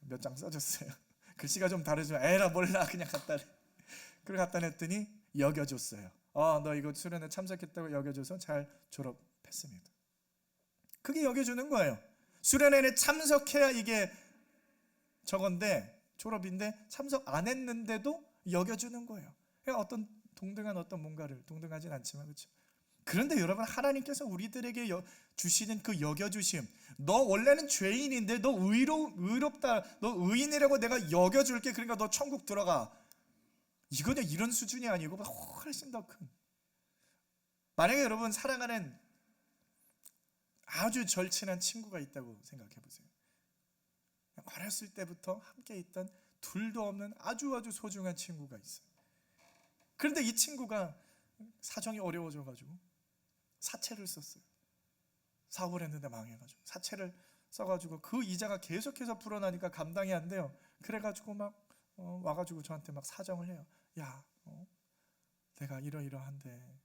몇 장 써줬어요. 글씨가 좀 다르지만 에라 몰라 그냥 갖다 내. 그래 갖다 냈더니 여겨줬어요. 너 이거 수련회 참석했다고 여겨줘서 잘 졸업했습니다. 그게 여겨주는 거예요. 수련회에 참석해야 이게 저건데 졸업인데 참석 안 했는데도 여겨주는 거예요. 그러니까 어떤 동등한 어떤 뭔가를 동등하진 않지만 그렇죠. 그런데 여러분 하나님께서 우리들에게 주시는 그 여겨주심, 너 원래는 죄인인데 너 의롭다, 너 의인이라고 내가 여겨줄게. 그러니까 너 천국 들어가. 이거는 이런 수준이 아니고 훨씬 더 큰. 만약에 여러분 사랑하는 아주 절친한 친구가 있다고 생각해 보세요. 어렸을 때부터 함께 있던 둘도 없는 아주 소중한 친구가 있어요. 그런데 이 친구가 사정이 어려워져가지고 사채를 썼어요. 사업을 했는데 망해가지고 사채를 써가지고 그 이자가 계속해서 불어나니까 감당이 안 돼요. 그래가지고 막 와가지고 저한테 막 사정을 해요. 야, 내가 이러이러한데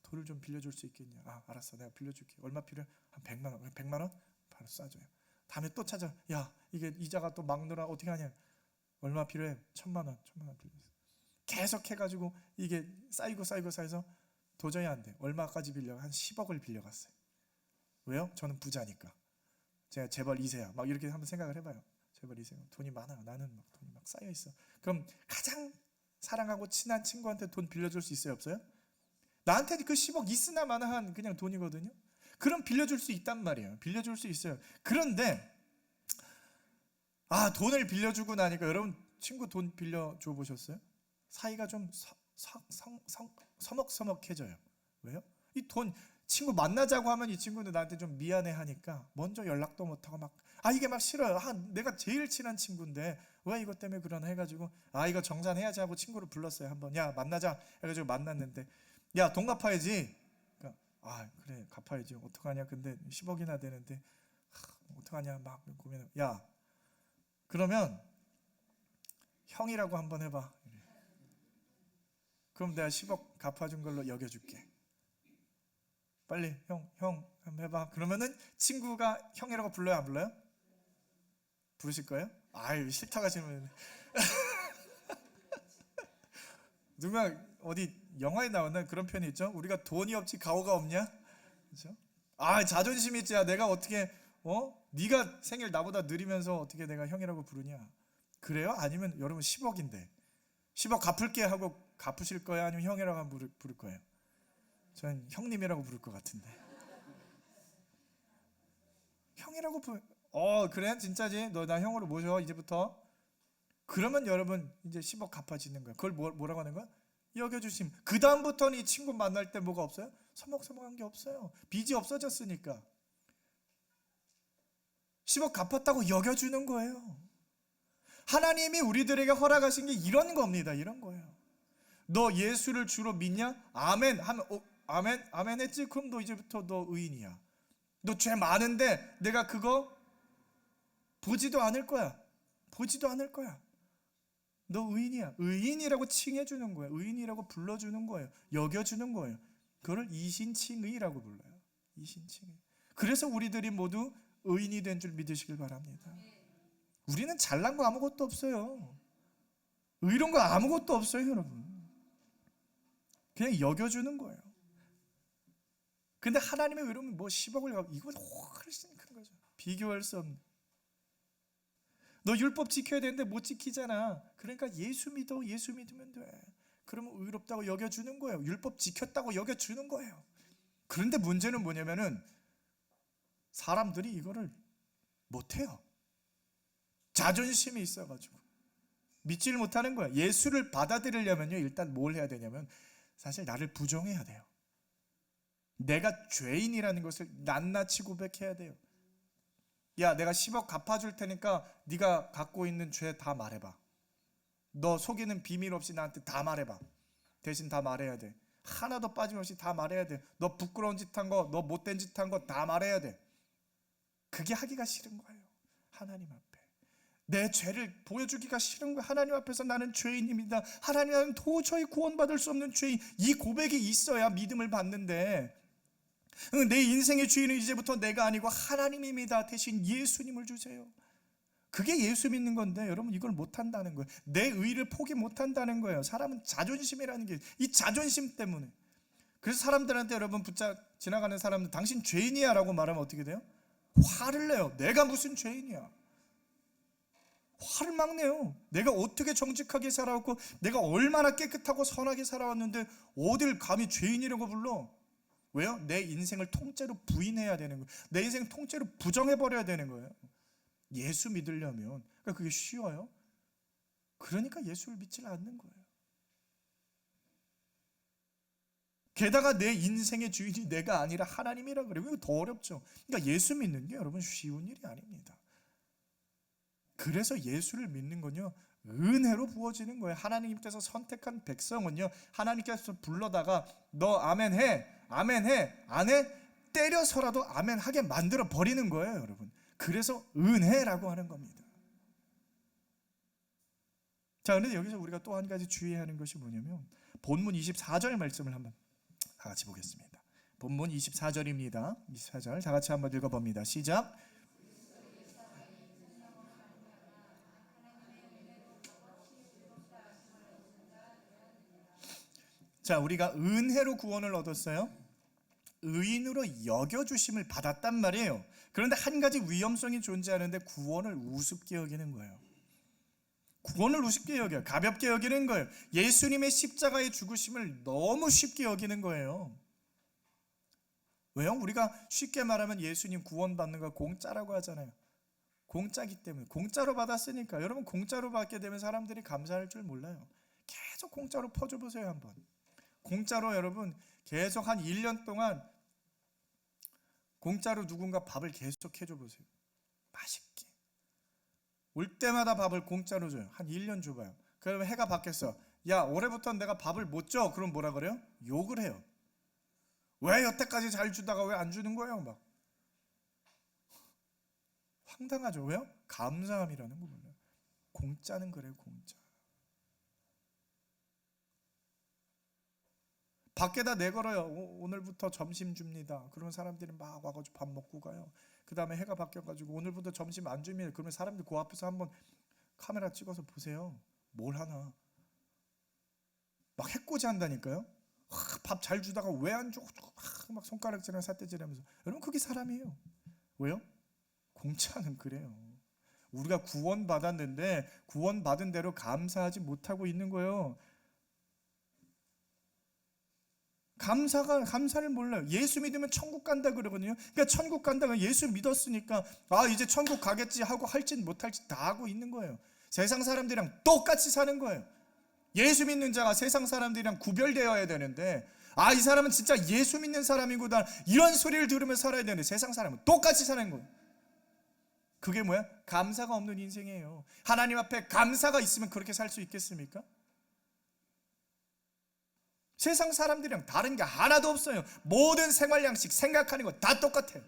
돈을 좀 빌려줄 수 있겠냐? 알았어, 내가 빌려줄게. 얼마 필요해? 한 100만 원. 100만 원? 바로 쏴줘요. 다음에 또 찾아. 야, 이게 이자가 또 막 늘어. 어떻게 하냐? 얼마 필요해? 1000만 원. 1000만 원 빌렸어. 계속 해가지고 이게 쌓여서 도저히 안 돼. 얼마까지 빌려? 한 10억을 빌려갔어요. 왜요? 저는 부자니까. 제가 재벌 2세야. 막 이렇게 한번 생각을 해봐요. 재벌 2세야. 돈이 많아. 나는 막 돈이 막 쌓여 있어. 그럼 가장 사랑하고 친한 친구한테 돈 빌려줄 수 있어요? 없어요? 나한테 그 10억 있으나 마나한 그냥 돈이거든요. 그럼 빌려줄 수 있단 말이에요. 빌려줄 수 있어요. 그런데 돈을 빌려주고 나니까 여러분 친구 돈 빌려줘 보셨어요? 사이가 좀 서먹서먹해져요. 왜요? 이 돈 친구 만나자고 하면 이 친구는 나한테 좀 미안해하니까 먼저 연락도 못하고 막 이게 막 싫어요. 내가 제일 친한 친구인데 왜 이것 때문에 그러나 해가지고 이거 정산해야지 하고 친구를 불렀어요. 한번 야 만나자 해가지고 만났는데 야 돈 갚아야지. 그러니까 그래 갚아야지. 어떡하냐. 근데 10억이나 되는데 어떡하냐 막 고민해. 야 그러면 형이라고 한번 해봐. 그럼 내가 10억 갚아준 걸로 여겨줄게. 빨리 형 한번 해봐. 그러면은 친구가 형이라고 불러요 안 불러요? 부르실 거예요? 싫다고 하시면 누가 어디 영화에 나오는 그런 표현이 있죠. 우리가 돈이 없지 가오가 없냐? 그렇죠? 자존심 있지. 내가 어떻게 네가 생일 나보다 느리면서 어떻게 내가 형이라고 부르냐? 그래요? 아니면 여러분 10억인데 10억 갚을게 하고 갚으실 거예요? 아니면 형이라고 한번 부를 거예요? 저는 형님이라고 부를 것 같은데. 형이라고 그래? 진짜지? 너 나 형으로 모셔 이제부터. 그러면 여러분 이제 10억 갚아지는 거야. 그걸 뭐라고 하는 거야? 여겨주심. 그 다음부터는 이 친구 만날 때 뭐가 없어요? 서먹서먹한 게 없어요. 빚이 없어졌으니까. 10억 갚았다고 여겨주는 거예요. 하나님이 우리들에게 허락하신 게 이런 겁니다. 이런 거예요. 너 예수를 주로 믿냐? 아멘 하면 아멘 아멘 했지? 그럼 너 이제부터 너 의인이야. 너 죄 많은데 내가 그거 보지도 않을 거야. 보지도 않을 거야. 너 의인이야. 의인이라고 칭해주는 거예요. 의인이라고 불러주는 거예요. 여겨주는 거예요. 그걸 이신칭의라고 불러요. 이신칭의. 그래서 우리들이 모두 의인이 된 줄 믿으시길 바랍니다. 우리는 잘난 거 아무것도 없어요. 의로운 거 아무것도 없어요, 여러분. 그냥 여겨주는 거예요. 근데 하나님의 의로움은 뭐 10억을 갖고 이거보다 훨씬 큰 거죠. 비교할 수 없는. 너 율법 지켜야 되는데 못 지키잖아. 그러니까 예수 믿어. 예수 믿으면 돼. 그러면 의롭다고 여겨주는 거예요. 율법 지켰다고 여겨주는 거예요. 그런데 문제는 뭐냐면은 사람들이 이거를 못해요. 자존심이 있어가지고 믿지를 못하는 거야. 예수를 받아들이려면요, 일단 뭘 해야 되냐면 사실 나를 부정해야 돼요. 내가 죄인이라는 것을 낱낱이 고백해야 돼요. 야, 내가 10억 갚아줄 테니까 네가 갖고 있는 죄 다 말해봐. 너 속이는 비밀 없이 나한테 다 말해봐. 대신 다 말해야 돼. 하나도 빠짐없이 다 말해야 돼. 너 부끄러운 짓 한 거, 너 못된 짓 한 거 다 말해야 돼. 그게 하기가 싫은 거예요. 하나님 앞에 내 죄를 보여주기가 싫은 거예요. 하나님 앞에서 나는 죄인입니다. 하나님은 도저히 구원받을 수 없는 죄인. 이 고백이 있어야 믿음을 받는데, 내 인생의 주인은 이제부터 내가 아니고 하나님입니다. 대신 예수님을 주세요. 그게 예수 믿는 건데 여러분 이걸 못한다는 거예요. 내 의를 포기 못한다는 거예요. 사람은 자존심이라는 게 이 자존심 때문에. 그래서 사람들한테 여러분 지나가는 사람들 당신 죄인이야 라고 말하면 어떻게 돼요? 화를 내요. 내가 무슨 죄인이야. 화를 막 내요. 내가 어떻게 정직하게 살아왔고 내가 얼마나 깨끗하고 선하게 살아왔는데 어딜 감히 죄인이라고 불러. 왜요? 내 인생을 통째로 부인해야 되는 거예요. 내 인생을 통째로 부정해버려야 되는 거예요. 예수 믿으려면. 그러니까 그게 쉬워요? 그러니까 예수를 믿지 않는 거예요. 게다가 내 인생의 주인이 내가 아니라 하나님이라 그래요. 이거 더 어렵죠. 그러니까 예수 믿는 게 여러분 쉬운 일이 아닙니다. 그래서 예수를 믿는 건요, 은혜로 부어지는 거예요. 하나님께서 선택한 백성은요, 하나님께서 불러다가 너 아멘 해, 아멘 해, 안 해? 때려서라도 아멘 하게 만들어 버리는 거예요, 여러분. 그래서 은혜라고 하는 겁니다. 자, 그런데 여기서 우리가 또 한 가지 주의해야 하는 것이 뭐냐면 본문 24절 말씀을 한번 다 같이 보겠습니다. 본문 24절입니다. 24절 다 같이 한번 읽어봅니다. 시작. 자, 우리가 은혜로 구원을 얻었어요. 의인으로 여겨주심을 받았단 말이에요. 그런데 한 가지 위험성이 존재하는데 구원을 우습게 여기는 거예요. 구원을 우습게 여겨요. 가볍게 여기는 거예요. 예수님의 십자가의 죽으심을 너무 쉽게 여기는 거예요. 왜요? 우리가 쉽게 말하면 예수님 구원받는 거 공짜라고 하잖아요. 공짜기 때문에. 공짜로 받았으니까. 여러분 공짜로 받게 되면 사람들이 감사할 줄 몰라요. 계속 공짜로 퍼줘보세요 한번. 공짜로 여러분 계속 한 1년 동안 공짜로 누군가 밥을 계속 해줘보세요. 맛있게. 올 때마다 밥을 공짜로 줘요. 한 1년 줘봐요. 그러면 해가 바뀌었어. 야, 올해부터는 내가 밥을 못 줘. 그럼 뭐라 그래요? 욕을 해요. 왜 여태까지 잘 주다가 왜 안 주는 거예요? 막 황당하죠. 왜요? 감사함이라는 거 몰라요. 공짜는 그래요. 공짜. 밖에다 내걸어요. 오늘부터 점심 줍니다. 그러면 사람들이 막 와가지고 밥 먹고 가요. 그 다음에 해가 바뀌어가지고 오늘부터 점심 안 줍니다. 그러면 사람들 그 앞에서 한번 카메라 찍어서 보세요. 뭘 하나. 막 해코지 한다니까요. 밥 잘 주다가 왜 안 줘? 막 손가락질하면 삿대질하면서. 여러분 그게 사람이에요. 왜요? 공짜는 그래요. 우리가 구원받았는데 구원받은 대로 감사하지 못하고 있는 거예요. 감사를 몰라요. 예수 믿으면 천국 간다 그러거든요. 그러니까 천국 간다고 예수 믿었으니까 이제 천국 가겠지 하고 할지 못할지 다 하고 있는 거예요. 세상 사람들이랑 똑같이 사는 거예요. 예수 믿는 자가 세상 사람들이랑 구별되어야 되는데 이 사람은 진짜 예수 믿는 사람이구나 이런 소리를 들으며 살아야 되는데 세상 사람은 똑같이 사는 거예요. 그게 뭐야? 감사가 없는 인생이에요. 하나님 앞에 감사가 있으면 그렇게 살 수 있겠습니까? 세상 사람들이랑 다른 게 하나도 없어요. 모든 생활 양식, 생각하는 거 다 똑같아요.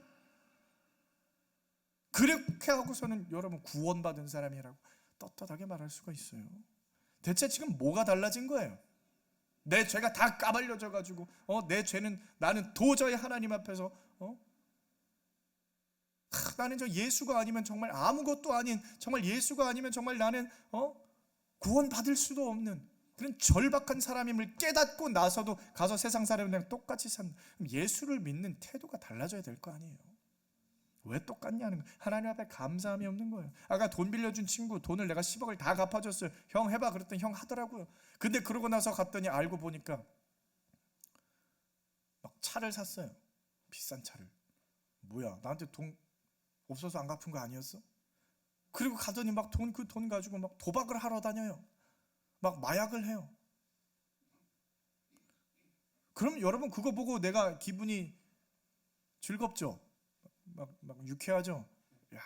그렇게 하고서는 여러분 구원받은 사람이라고 떳떳하게 말할 수가 있어요. 대체 지금 뭐가 달라진 거예요? 내 죄가 다 까발려져 가지고 내 죄는 나는 도저히 하나님 앞에서 나는 저 예수가 아니면 정말 아무것도 아닌, 정말 예수가 아니면 정말 나는 구원받을 수도 없는 그런 절박한 사람임을 깨닫고 나서도 가서 세상 사람이랑 똑같이 산, 예수를 믿는 태도가 달라져야 될 거 아니에요. 왜 똑같냐는 거예요. 하나님 앞에 감사함이 없는 거예요. 아까 돈 빌려준 친구 돈을 내가 10억을 다 갚아줬어요. 형 해봐 그랬더니 형 하더라고요. 근데 그러고 나서 갔더니 알고 보니까 막 차를 샀어요. 비싼 차를. 뭐야, 나한테 돈 없어서 안 갚은 거 아니었어? 그리고 가더니 막 그 돈 가지고 막 도박을 하러 다녀요. 막 마약을 해요. 그럼 여러분 그거 보고 내가 기분이 즐겁죠? 막 유쾌하죠? 야,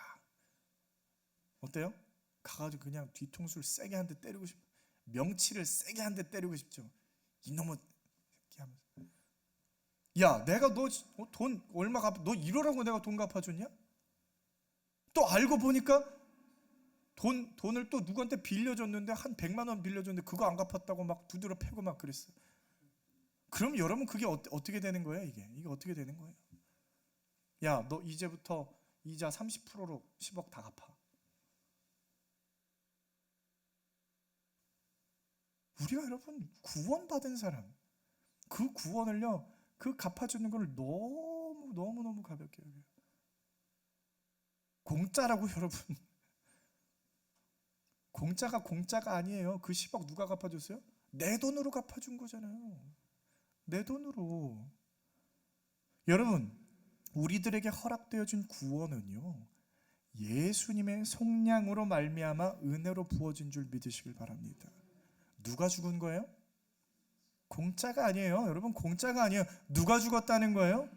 어때요? 가가지고 그냥 뒤통수를 세게 한 대 때리고 싶어. 명치를 세게 한 대 때리고 싶죠? 이놈의 새끼 하면서. 야, 내가 너 돈 얼마 갚아? 너 이러라고 내가 돈 갚아줬냐? 또 알고 보니까 돈을 또 누구한테 빌려줬는데 한 100만 원 빌려줬는데 그거 안 갚았다고 막 두드려 패고 막 그랬어요. 그럼 여러분 그게 어떻게 되는 거예요? 이게 어떻게 되는 거예요? 야, 너 이제부터 이자 30%로 10억 다 갚아. 우리가 여러분 구원받은 사람, 그 구원을요, 그 갚아주는 걸 너무 가볍게 여겨요. 공짜라고 여러분. 공짜가 아니에요. 그 10억 누가 갚아줬어요? 내 돈으로 갚아준 거잖아요. 내 돈으로. 여러분, 우리들에게 허락되어진 구원은요, 예수님의 속량으로 말미암아 은혜로 부어진 줄 믿으시길 바랍니다. 누가 죽은 거예요? 공짜가 아니에요. 여러분 공짜가 아니에요. 누가 죽었다는 거예요?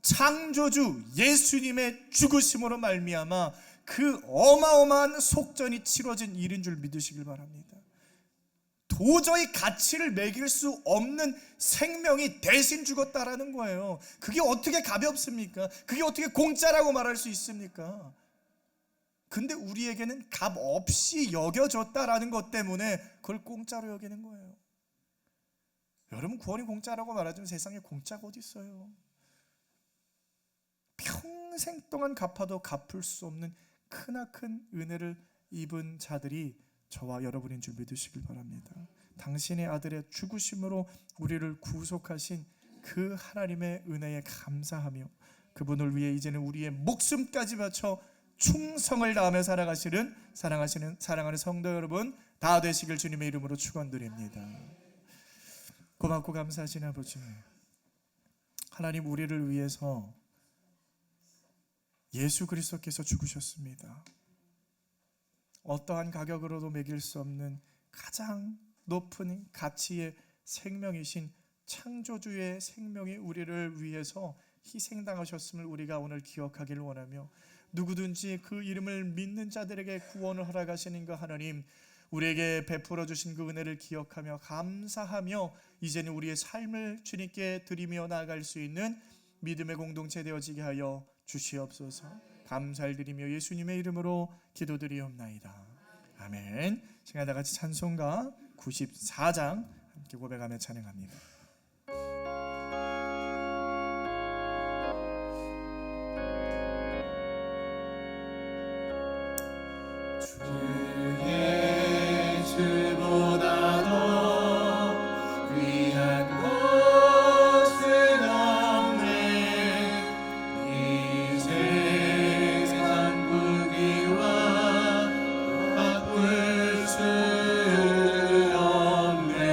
창조주 예수님의 죽으심으로 말미암아 그 어마어마한 속전이 치러진 일인 줄 믿으시길 바랍니다. 도저히 가치를 매길 수 없는 생명이 대신 죽었다라는 거예요. 그게 어떻게 가볍습니까? 그게 어떻게 공짜라고 말할 수 있습니까? 근데 우리에게는 값 없이 여겨졌다라는 것 때문에 그걸 공짜로 여기는 거예요. 여러분 구원이 공짜라고 말하지만 세상에 공짜가 어디 있어요? 평생 동안 갚아도 갚을 수 없는 크나큰 은혜를 입은 자들이 저와 여러분인 줄 믿으시길 바랍니다. 당신의 아들의 죽으심으로 우리를 구속하신 그 하나님의 은혜에 감사하며 그분을 위해 이제는 우리의 목숨까지 바쳐 충성을 다하며 사랑하는 성도 여러분 다 되시길 주님의 이름으로 축원드립니다. 고맙고 감사하신 아버지, 하나님 우리를 위해서 예수 그리스도께서 죽으셨습니다. 어떠한 가격으로도 매길 수 없는 가장 높은 가치의 생명이신 창조주의 생명이 우리를 위해서 희생당하셨음을 우리가 오늘 기억하기를 원하며, 누구든지 그 이름을 믿는 자들에게 구원을 허락하시는 그 하나님, 우리에게 베풀어 주신 그 은혜를 기억하며 감사하며 이제는 우리의 삶을 주님께 드리며 나아갈 수 있는 믿음의 공동체 되어지게 하여 주시옵소서. 감사를 드리며 예수님의 이름으로 기도드리옵나이다. 아멘. 시간 다 같이 찬송가 94장 함께 고백하며 찬양합니다. 주의 주보다도 귀한 것은 없네. 이 세상 부귀와 바꿀 수 없네.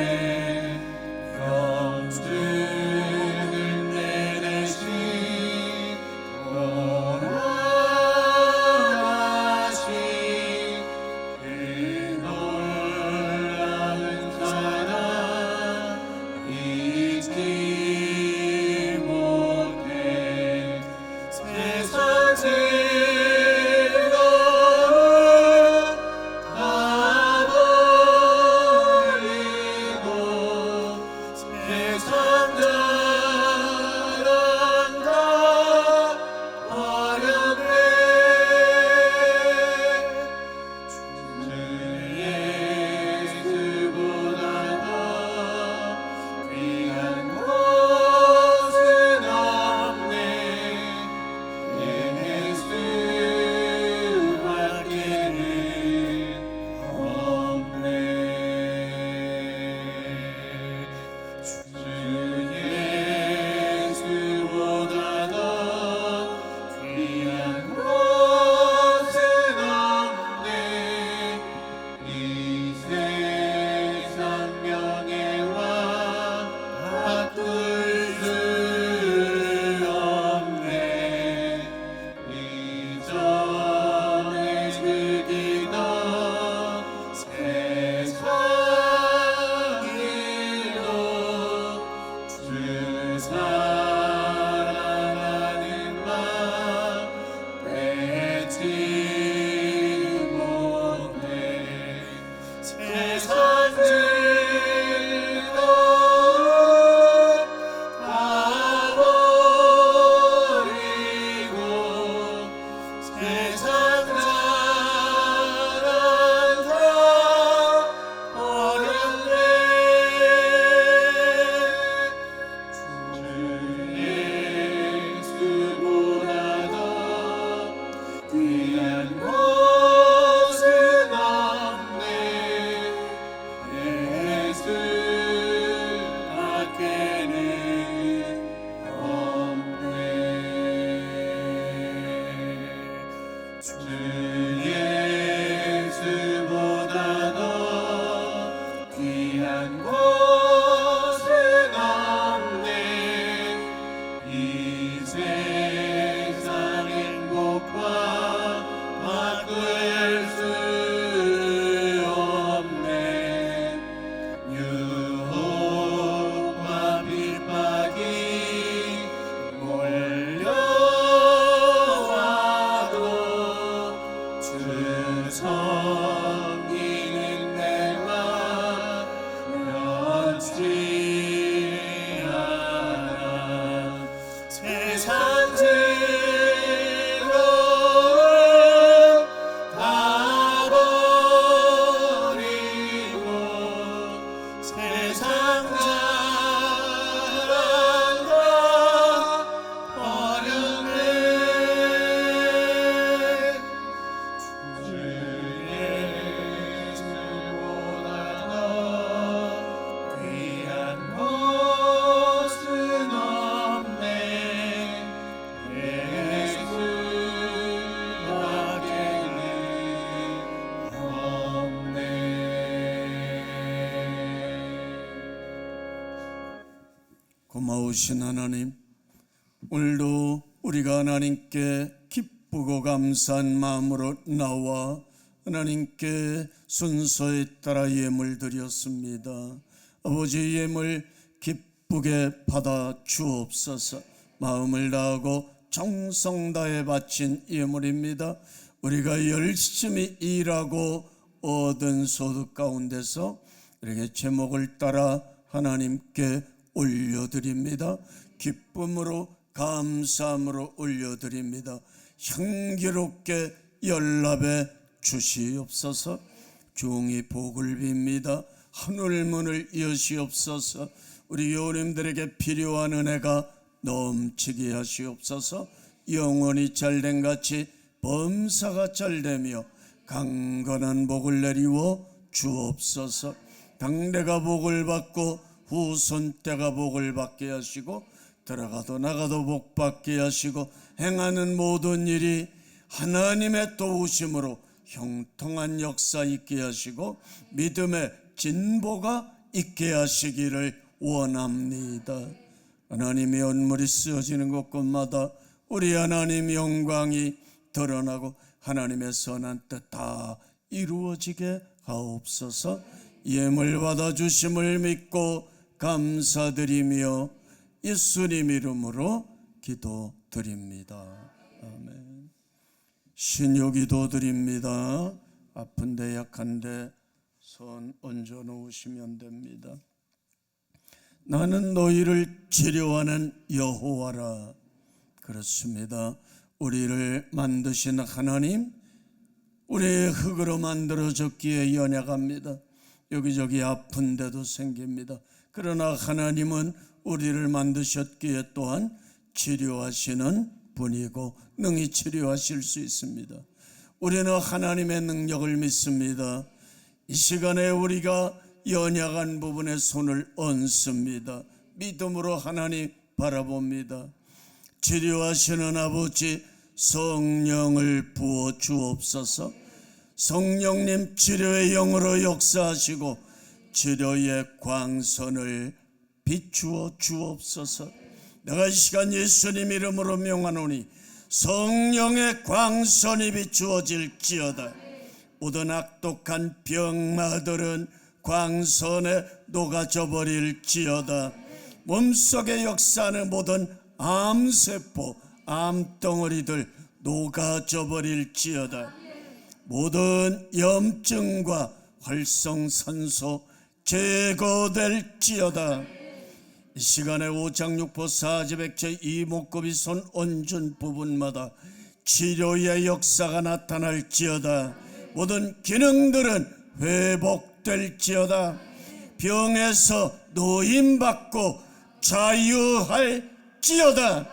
세상 즐거움 다 버리고 세상 자랑 다 버렸네. 주의 예수보다 더 귀한 것은 없네. 예수 밖에는 없네. 고마우신 하나님, 오늘도 우리가 하나님께 기쁘고 감사한 마음으로 나와 하나님께 순서에 따라 예물 드렸습니다. 아버지, 예물 기쁘게 받아 주옵소서. 마음을 다하고 정성 다해 바친 예물입니다. 우리가 열심히 일하고 얻은 소득 가운데서 우리에게 제목을 따라 하나님께 올려드립니다. 기쁨으로 감사함으로 올려드립니다. 향기롭게 연락해 주시옵소서. 종이 복을 빕니다. 하늘문을 여시옵소서. 우리 교우님들에게 필요한 은혜가 넘치게 하시옵소서. 영원히 잘된 같이 범사가 잘되며 강건한 복을 내리워 주옵소서. 당대가 복을 받고 후손 때가 복을 받게 하시고 들어가도 나가도 복 받게 하시고 행하는 모든 일이 하나님의 도우심으로 형통한 역사 있게 하시고 믿음의 진보가 있게 하시기를 원합니다. 하나님의 언물이 쓰여지는 곳곳마다 우리 하나님 영광이 드러나고 하나님의 선한 뜻 다 이루어지게 하옵소서. 예물 받아주심을 믿고 감사드리며 예수님 이름으로 기도드립니다. 아멘. 신유기도 드립니다. 아픈데 약한데 손 얹어 놓으시면 됩니다. 나는 너희를 치료하는 여호와라. 그렇습니다. 우리를 만드신 하나님, 우리의 흙으로 만들어졌기에 연약합니다. 여기저기 아픈 데도 생깁니다. 그러나 하나님은 우리를 만드셨기에 또한 치료하시는 분이고 능히 치료하실 수 있습니다. 우리는 하나님의 능력을 믿습니다. 이 시간에 우리가 연약한 부분에 손을 얹습니다. 믿음으로 하나님 바라봅니다. 치료하시는 아버지, 성령을 부어 주옵소서. 성령님 치료의 영으로 역사하시고 치료의 광선을 비추어 주옵소서. 내가 이 시간 예수님 이름으로 명하노니 성령의 광선이 비추어질지어다. 모든 악독한 병마들은 광선에 녹아져 버릴지어다. 몸속에 역사하는 모든 암세포, 암덩어리들 녹아져 버릴지어다. 모든 염증과 활성산소 제거될지어다. 이 시간에 5장 6보 4지백체 이목구비 손 얹은 부분마다 치료의 역사가 나타날지어다. 모든 기능들은 회복될지어다. 병에서 노임받고 자유할지어다.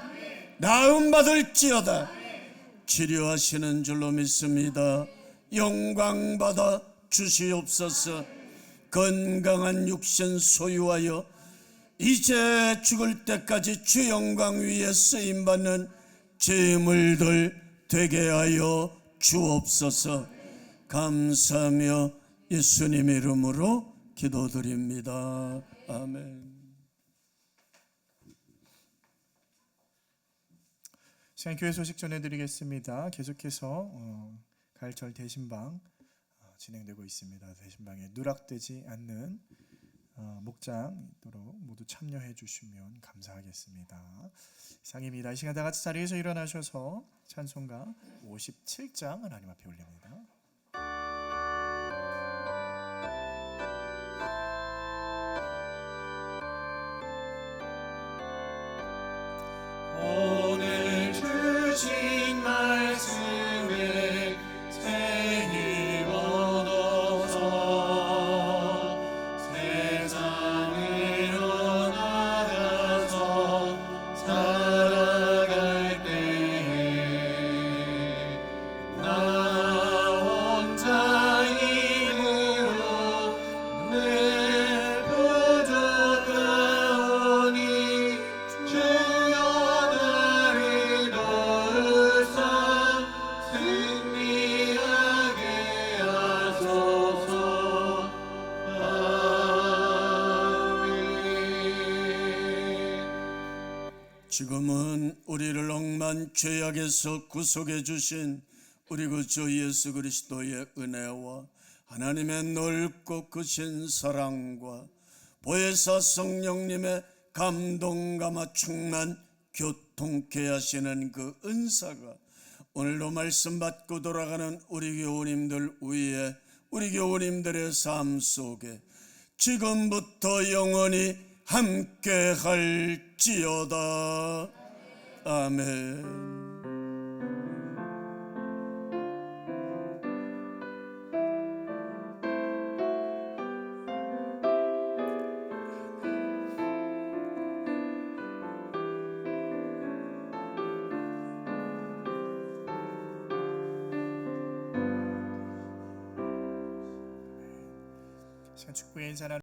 나음받을지어다. 치료하시는 줄로 믿습니다. 영광받아 주시옵소서. 건강한 육신 소유하여 이제 죽을 때까지 주 영광 위에 쓰임받는 재물들 되게 하여 주옵소서. 감사하며 예수님 이름으로 기도드립니다. 아멘. 시간 교회 소식 전해드리겠습니다. 계속해서 가을철 대신방 진행되고 있습니다. 대신방에 누락되지 않는 목장 있도록 모두 참여해 주시면 감사하겠습니다. 이상입니다. 이 시간 다 같이 자리에서 일어나셔서 찬송가 57장 하나님 앞에 올립니다. 지금은 우리를 억만 죄악에서 구속해 주신 우리 주 예수 그리스도의 은혜와 하나님의 넓고 크신 사랑과 보혜사 성령님의 감동감화 충만 교통케 하시는 그 은사가 오늘도 말씀 받고 돌아가는 우리 교우님들 위에, 우리 교우님들의 삶 속에 지금부터 영원히 함께 할지어다. 아멘. 축복의 인사 나누